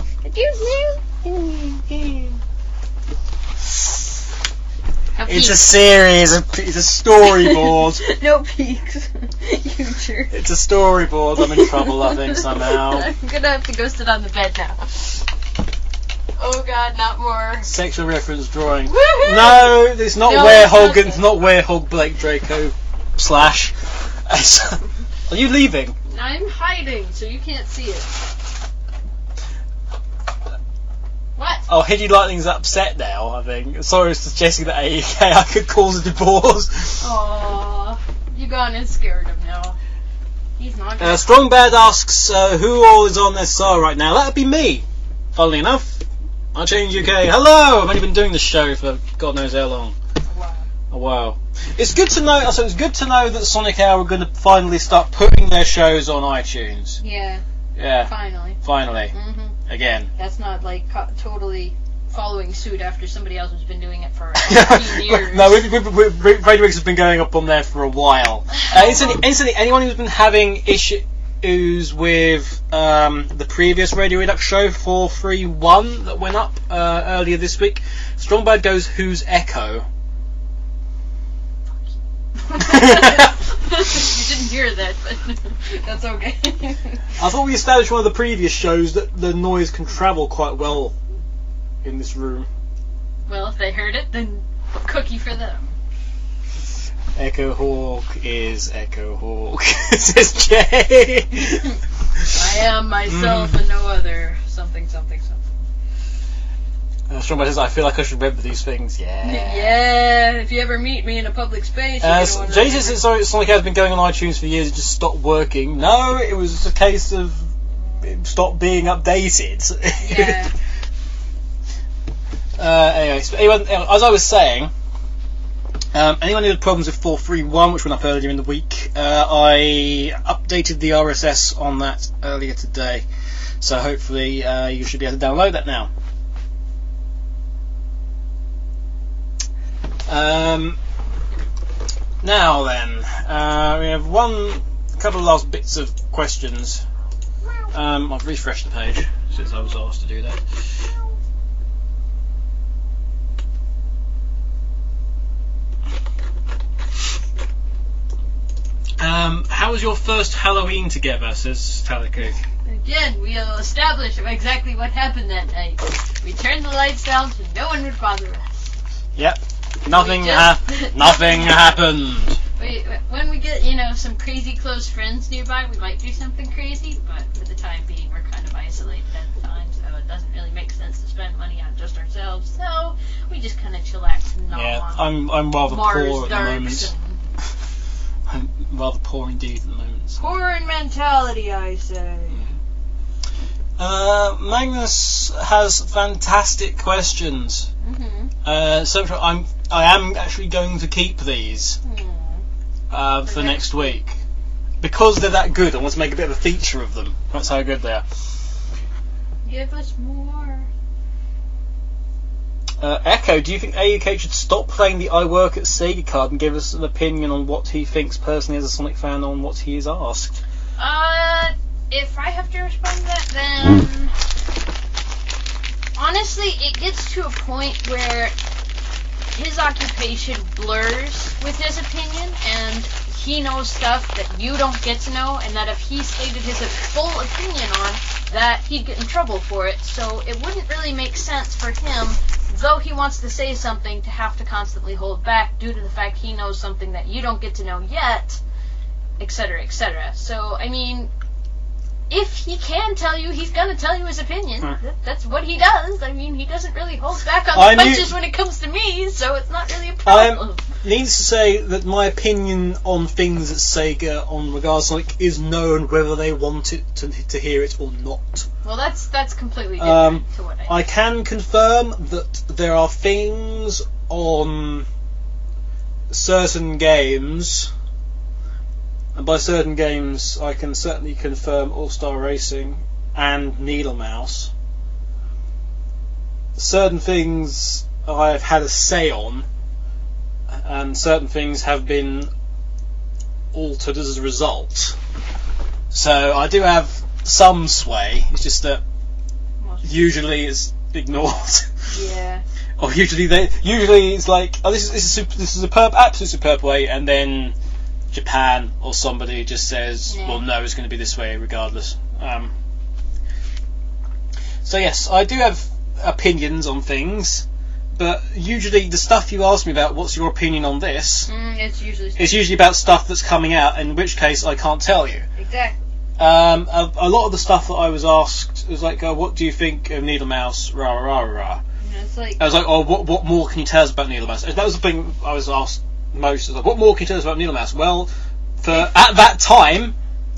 It's a series. It's a storyboard. No peaks. You jerk. It's a storyboard. I'm in trouble, I think, somehow. I'm gonna have to go sit on the bed now. Oh god, not more. Sexual reference drawing. Woohoo! No, it's not No, Werehog. it's It's not Werehog Blake Draco / Are you leaving? I'm hiding, so you can't see it. What? Oh, Hiddy Lightning's upset now, I think. Sorry for suggesting that AAUK I could cause a divorce. Aww. You gone and scared him now. He's not gonna... Strong Bad asks who all is on SR right now. That'd be me. Funnily enough. I'll change UK. Hello! I've only been doing this show for God knows how long. Wow. Oh, wow. It's good to know. Also, it's good to know that Sonic Hour are going to finally start putting their shows on iTunes. Yeah. Yeah. Finally. Mm-hmm. Again. That's not like totally following suit after somebody else has been doing it for 15 years. No, Radio Redux has been going up on there for a while. Instantly, anyone who's been having issues with the previous Radio Redux show 431 that went up earlier this week, Strongbad goes, "Who's Echo?" You didn't hear that, but that's okay. I thought we established one of the previous shows that the noise can travel quite well in this room. Well, if they heard it, then cookie for them. Echo Hawk is Echo Hawk, says Jay. I am myself and no other. Something. Strongbad says, "I feel like I should remember these things." Yeah. Yeah. If you ever meet me in a public space. Jay says, "Sorry, Sonic has been going on iTunes for years. It just stopped working." No, it was a case of it stopped being updated. Yeah. Anyway, as I was saying, anyone who had problems with 431, which went up earlier in the week, I updated the RSS on that earlier today, so hopefully you should be able to download that now. Now then, we have a couple of last bits of questions. I've refreshed the page since I was asked to do that. How was your first Halloween together, says Taliku? Again, we'll establish exactly what happened that night. We turned the lights down so no one would bother us. Yep. Nothing happened. When we get, some crazy close friends nearby, we might do something crazy, but for the time being, we're kind of isolated at the time, so it doesn't really make sense to spend money on just ourselves, so we just kind of chillax and gnaw on I'm rather Mars poor at the darks moment. I'm rather poor indeed at the moment. Poor in mentality, I say. Magnus has fantastic questions. Mm-hmm. So I am actually going to keep these for next week. Because they're that good, I want to make a bit of a feature of them. That's how good they are. Give us more. Echo, do you think AAUK should stop playing the I Work at Sega card and give us an opinion on what he thinks personally as a Sonic fan on what he is asked? If I have to respond to that, then honestly, it gets to a point where his occupation blurs with his opinion, and he knows stuff that you don't get to know, and that if he stated his full opinion on, that he'd get in trouble for it. So it wouldn't really make sense for him, though he wants to say something, to have to constantly hold back due to the fact he knows something that you don't get to know yet, etc., etc. So, I mean, if he can tell you, he's going to tell you his opinion. That's what he does. I mean, he doesn't really hold back on the punches when it comes to me, so it's not really a problem. Needless to say that my opinion on things at Sega on regards to Sonic is known whether they want it to hear it or not. Well, that's completely different to what I can confirm that there are things on certain games, and by certain games I can certainly confirm All-Star Racing and Needle Mouse. Certain things I have had a say on, and certain things have been altered as a result. So I do have some sway. It's just that usually it's ignored. Yeah. Or usually it's like, oh, this is a absolute superb way, and then Japan or somebody just says, well, no, it's going to be this way regardless. So yes, I do have opinions on things, but usually the stuff you ask me about, what's your opinion on this? It's usually about stuff that's coming out, in which case I can't tell you. Exactly. A lot of the stuff that I was asked was like, what do you think of Needle Mouse? Rah rah rah. It's like, I was like, what more can you tell us about Needle Mouse? That was the thing I was asked most. I was like, what more can you tell us about Needle Mouse? Well, at that time,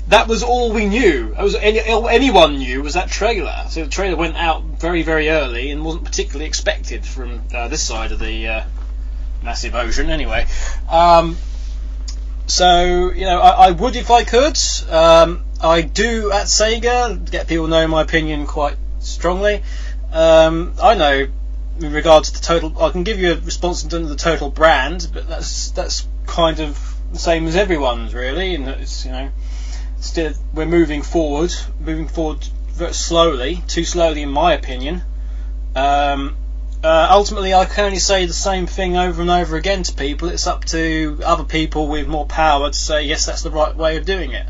that was all we knew. All anyone knew was that trailer. So the trailer went out very, very early and wasn't particularly expected from this side of the massive ocean anyway. So, you know, I would if I could. I do at Sega get people know my opinion quite strongly. I know in regards to the total, I can give you a response in terms of the total brand, but that's kind of the same as everyone's really, and it's, you know, still we're moving forward very slowly, too slowly in my opinion. Ultimately, I can only say the same thing over and over again to people. It's up to other people with more power to say yes, that's the right way of doing it.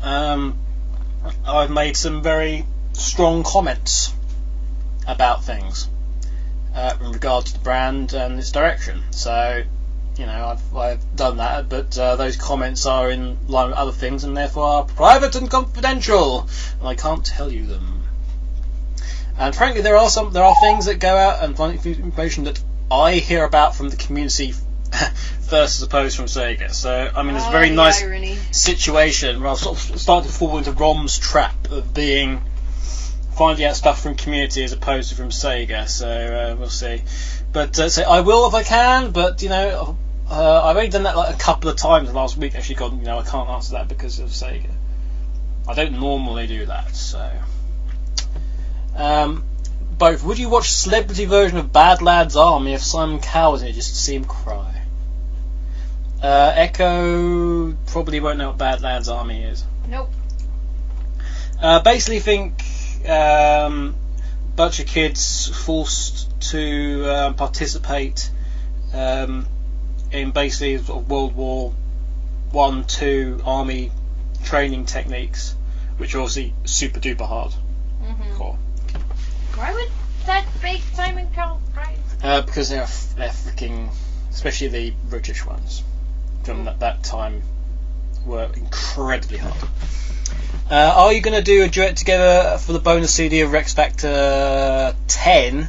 I've made some very strong comments about things in regard to the brand and its direction. So, you know, I've done that, but those comments are in line with other things and therefore are private and confidential, and I can't tell you them. And frankly, there are things that go out and find information that I hear about from the community first, as opposed from Sega. So, I mean, it's a very nice irony. Situation where I've sort of started to fall into Rom's trap of finding out stuff from community as opposed to from Sega. So we'll see. But so I will if I can. But you know, I've only done that like a couple of times last week. Actually, gone. You know, I can't answer that because of Sega. I don't normally do that. So. Both. Would you watch celebrity version of Bad Lads Army if Simon Cowell was in it just to see him cry? Echo probably won't know what Bad Lads Army is. Nope. Basically think bunch of kids forced to participate in basically sort of World War I, II army training techniques, which are obviously super duper hard. Mm-hmm. Cool. Why would that make Simon Cowell cry? Because they're freaking, especially the British ones from that time, were incredibly hard. Are you going to do a duet together for the bonus CD of Rex Factor 10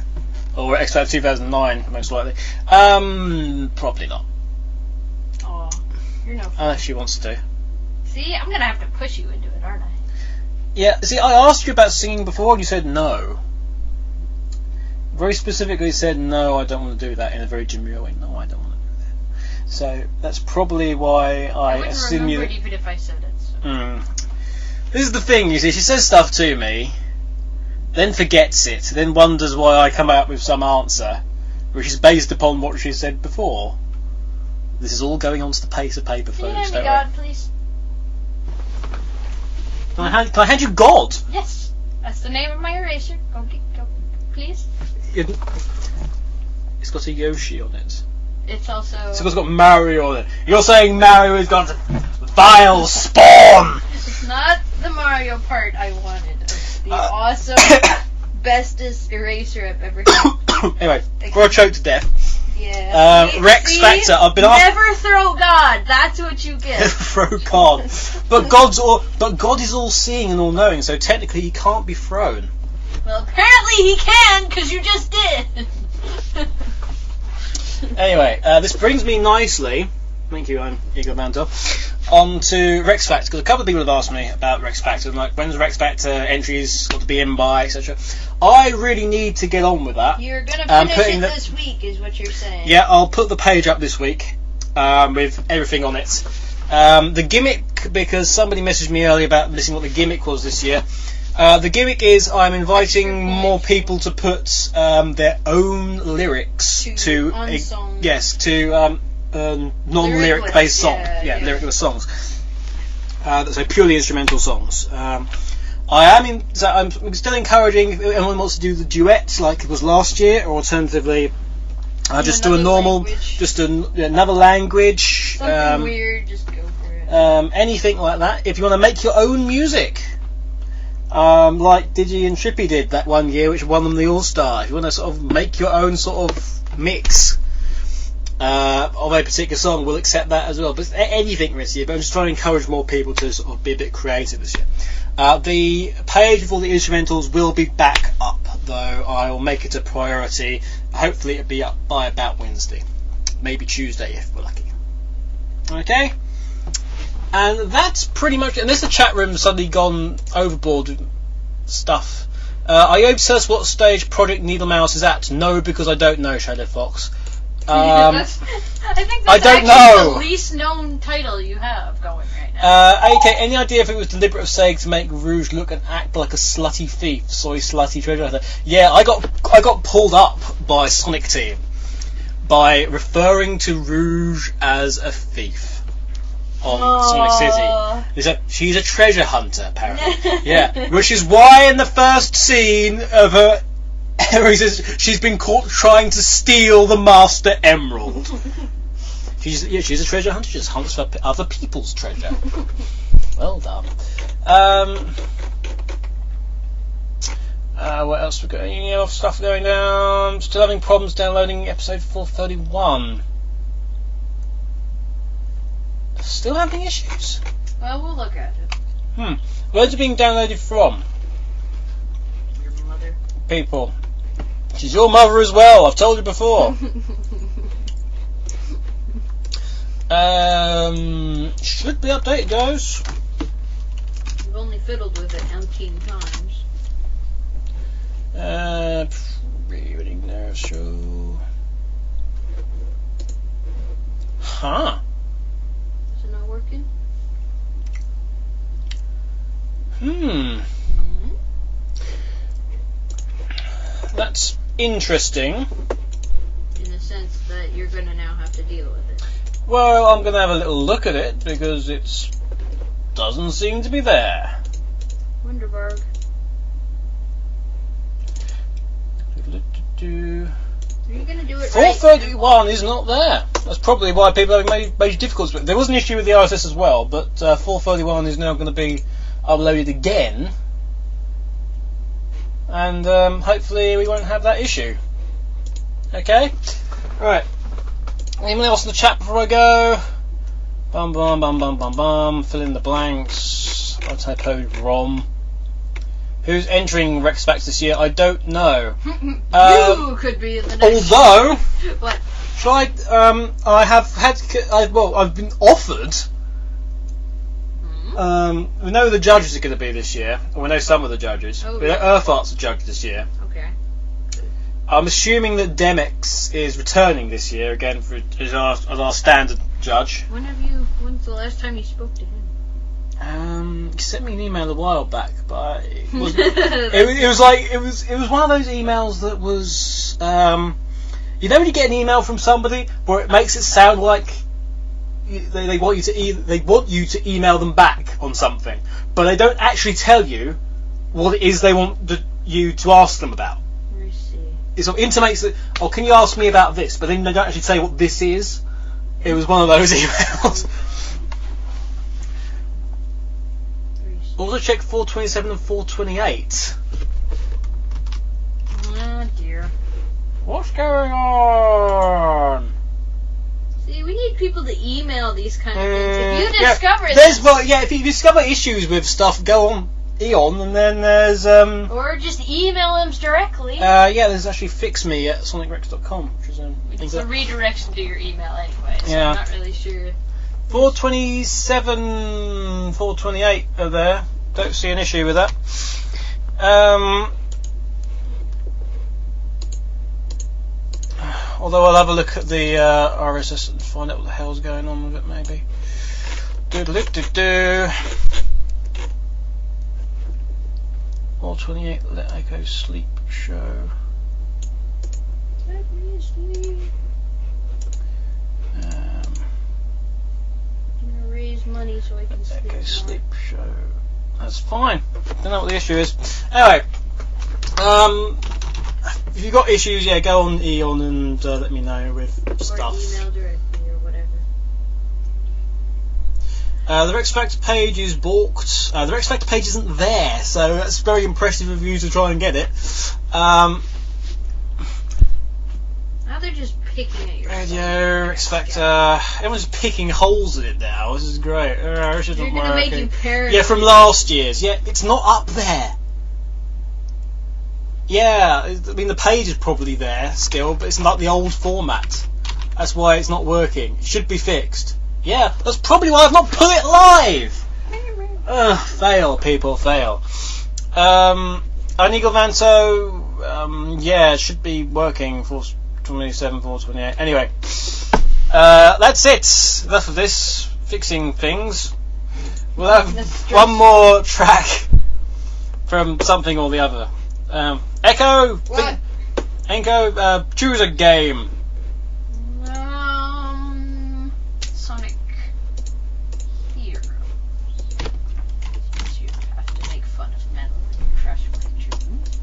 or X Factor 2009, most likely? Probably not. Aw, you're no fun. Unless she wants to. See, I'm going to have to push you into it, aren't I? Yeah, see, I asked you about singing before and you said no. Very specifically said, no, I don't want to do that, in a very demure way. No, I don't want to do that. So, that's probably why I assume you... I wouldn't remember it even if I said it. So. This is the thing, you see, she says stuff to me, then forgets it, then wonders why I come out with some answer, which is based upon what she said before. This is all going onto the piece of paper, folks. Can you hand me God, please? Can I hand you God? Yes, that's the name of my eraser. Go, please. It's got a Yoshi on it. It's also... It's got Mario on it. You're saying Mario has got vile spawn! It's not the Mario part I wanted. It's the awesome, bestest eraser I've ever had. Anyway, before I choke to death. Yeah. Rex Factor, I've been asked... Never throw God, that's what you get. Throw God. But God is all-seeing and all-knowing, so technically he can't be thrown. Well, apparently he can, because you just did. Anyway, this brings me nicely, thank you, I'm Igor Mantel, on to Rex Factor, because a couple of people have asked me about Rex Factor, and like, when's Rex Factor entries got to be in by, etc. I really need to get on with that. You're going to finish it this week, is what you're saying. Yeah, I'll put the page up this week, with everything on it. The gimmick, because somebody messaged me earlier about listening what the gimmick was this year. The gimmick is I'm inviting more people to put their own lyrics to non-lyric based songs. Yeah, lyric-less songs. So purely instrumental songs. I'm still encouraging if anyone wants to do the duets like it was last year, or alternatively just do a normal, language. Just another language. Something weird, just go for it. Anything like that. If you want to make your own music. Like Digi and Trippy did that one year, which won them the All-Star. If you want to sort of make your own sort of mix of a particular song, we'll accept that as well. But anything this year, but I'm just trying to encourage more people to sort of be a bit creative this year. The page with all the instrumentals will be back up, though I will make it a priority. Hopefully it'll be up by about Wednesday. Maybe Tuesday if we're lucky. Okay? And that's pretty much... Unless the chat room's suddenly gone overboard with stuff. Are you able to tell us what stage Project Needle Mouse is at? No, because I don't know, Shadow Fox. I think that's don't actually know. the least known title you have going right now. AAUK, any idea if it was deliberate of Sega to make Rouge look and act like a slutty thief? Soy slutty treasure hunter. Yeah, I got pulled up by Sonic Team by referring to Rouge as a thief on Sonic City. They said she's a treasure hunter, apparently. Yeah, which is why in the first scene of her, he says she's been caught trying to steal the Master Emerald. She's a treasure hunter. She just hunts for other people's treasure. Well done. What else we got? Any other stuff going down? Still having problems downloading episode 431. Still having issues. Well, we'll look at it. Where's it being downloaded from? Your mother. People. She's your mother as well. I've told you before. Should be updated, guys. You've only fiddled with it umpteen times. Reading there, show. Huh. Is it not working? That's interesting. In the sense that you're going to now have to deal with it. Well, I'm going to have a little look at it because it doesn't seem to be there. Wonderburg. Are you going to do it 431 is not there. That's probably why people have major difficulties with it. There was an issue with the RSS as well, but 431 is now going to be uploaded again. And hopefully we won't have that issue. Okay? Right. Anyone else in the chat before I go? Bum bum bum bum bum bum. Fill in the blanks. I typoed ROM. Who's entering Rex Facts this year? I don't know. You could be in the next. Although, what? I've been offered. We know who the judges are going to be this year. We know some of the judges. Oh, we know Earthart's a judge this year. Okay. I'm assuming that Demix is returning this year again as our standard judge. When's the last time you spoke to him? He sent me an email a while back, but it was it was one of those emails that was you know when you get an email from somebody where it makes it sound like they want you to email them back on something, but they don't actually tell you what it is they want you to ask them about. I see. It sort of intimates that, oh, can you ask me about this? But then they don't actually say what this is. It was one of those emails. Also check 427 and 428. Oh dear. What's going on? See, we need people to email these kind of things. If you discover if you discover issues with stuff, go on Eon, and then there's or just email them directly. There's actually fixme at sonicrex.com, which is it's a redirection to your email anyway, so yeah. I'm not really sure. 427, 428 are there. Don't see an issue with that. Although I'll have a look at the RSS and find out what the hell's going on with it, maybe. Doodle-doo-doo-doo. 428, Let Echo Sleep Show. Let me sleep. I'm gonna raise money so I can sleep. Echo more. Sleep Show. That's fine. Don't know what the issue is. Anyway, if you've got issues, go on Eon and let me know with stuff. Or email directly or whatever. The Rex Factor page is balked. The Rex Factor page isn't there, so that's very impressive of you to try and get it. Now they're just picking at your Radio Rex Factor. Everyone's picking holes in it now. This is great. You're gonna make you paranoid. Yeah, from last year's. Yeah, it's not up there. Yeah, I mean the page is probably there still, but it's not the old format. That's why it's not working. It should be fixed. Yeah, that's probably why I've not put it live. Fail, people, fail. Inigo Vanto, it should be working for 27, 4, 28. Anyway, that's it. Enough of this. Fixing things. We'll have one more track from something or the other. Echo! What? Echo, choose a game. Sonic Heroes. Since you have to make fun of metal and crush my dreams.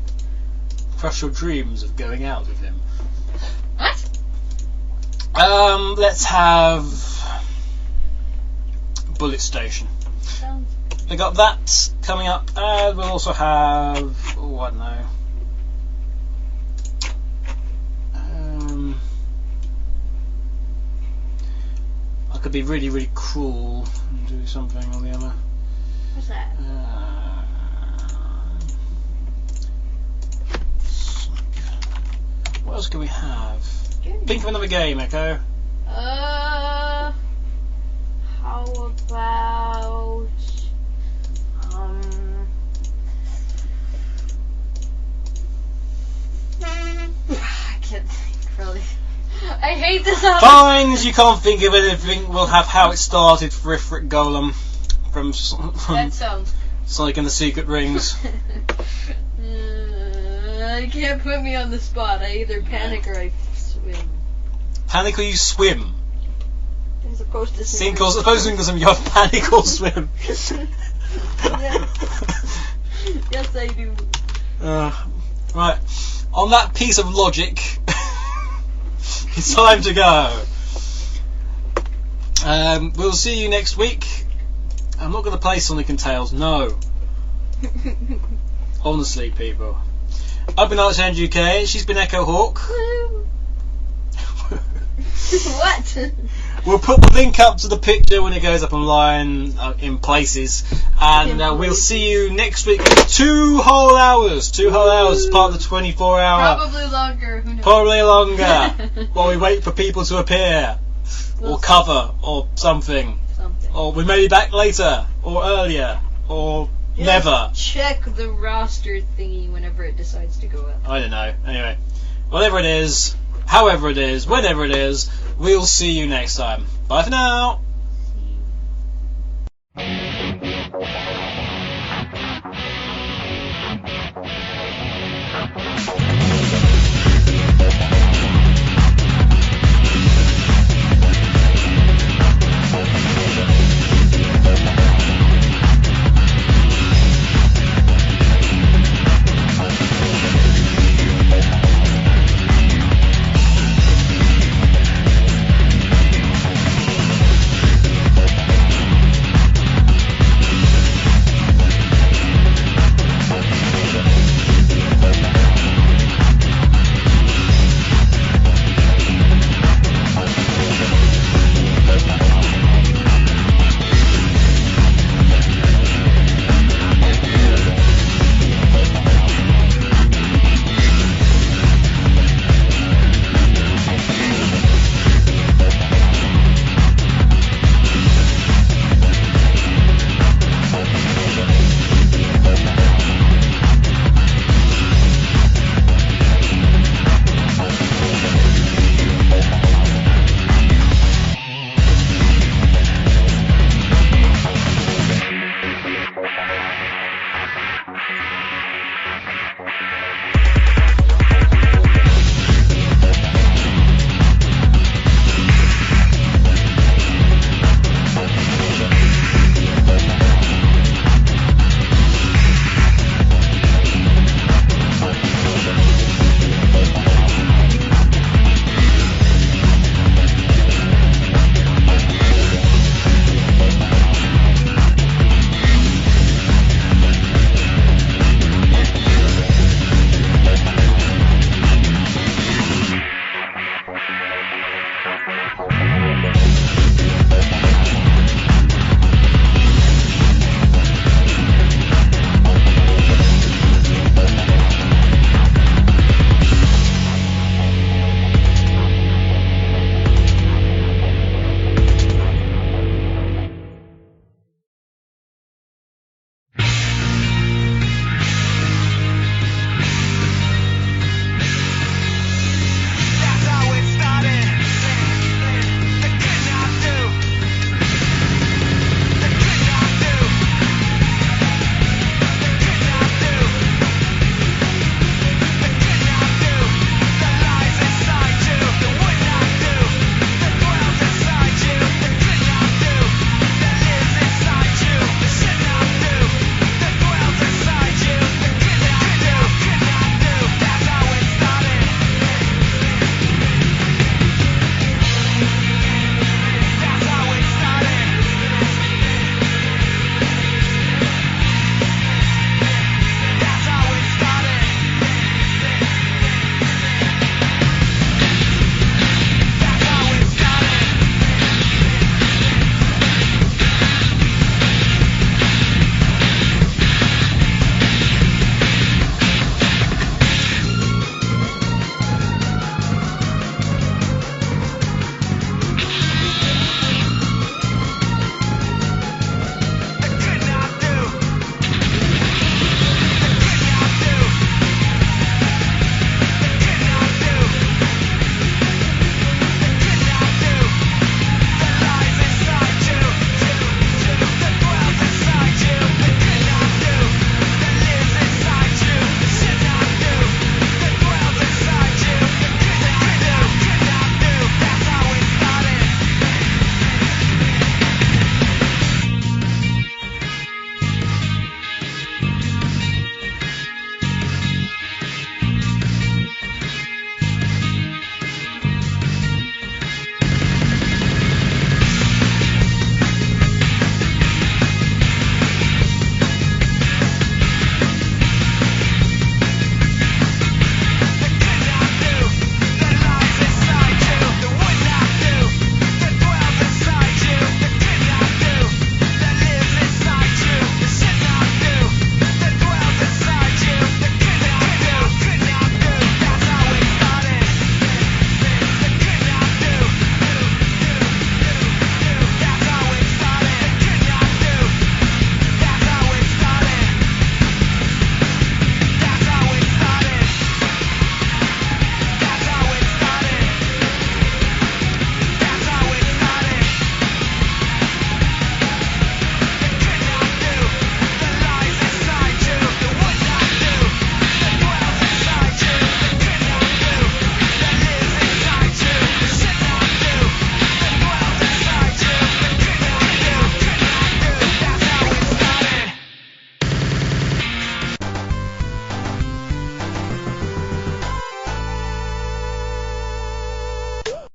Crush your dreams of going out with him. What? Let's have Bullet Station. Sounds We got that coming up, and we'll also have, I don't know. I could be really, really cruel and do something or the other. What's that? What else can we have? Think of another game, Echo. How about I can't think really. I hate this. Fine, if you can't think of anything, we'll have How It Started for Ifrit Golem from That sounds. Sonic and the Secret Rings. You can't put me on the spot. I either panic or I swim. Panic or you swim? As opposed to Sink or supposing you have panic or swim. Yes. Yes, I do. Right. On that piece of logic, it's time to go. We'll see you next week. I'm not going to play Sonic and Tails, no. Honestly, people. I've been Alexander UK, she's been Echo Hawk. What? We'll put the link up to the picture when it goes up online in places, and we'll see you next week. 2 whole hours, 2 whole hours, part of the 24-hour. Probably longer. Who knows? Probably longer. While we wait for people to appear, or cover, or something. Or we may be back later, or earlier, or never. Check the roster thingy whenever it decides to go up. I don't know. Anyway, whatever it is, however it is, whenever it is, we'll see you next time. Bye for now. See you.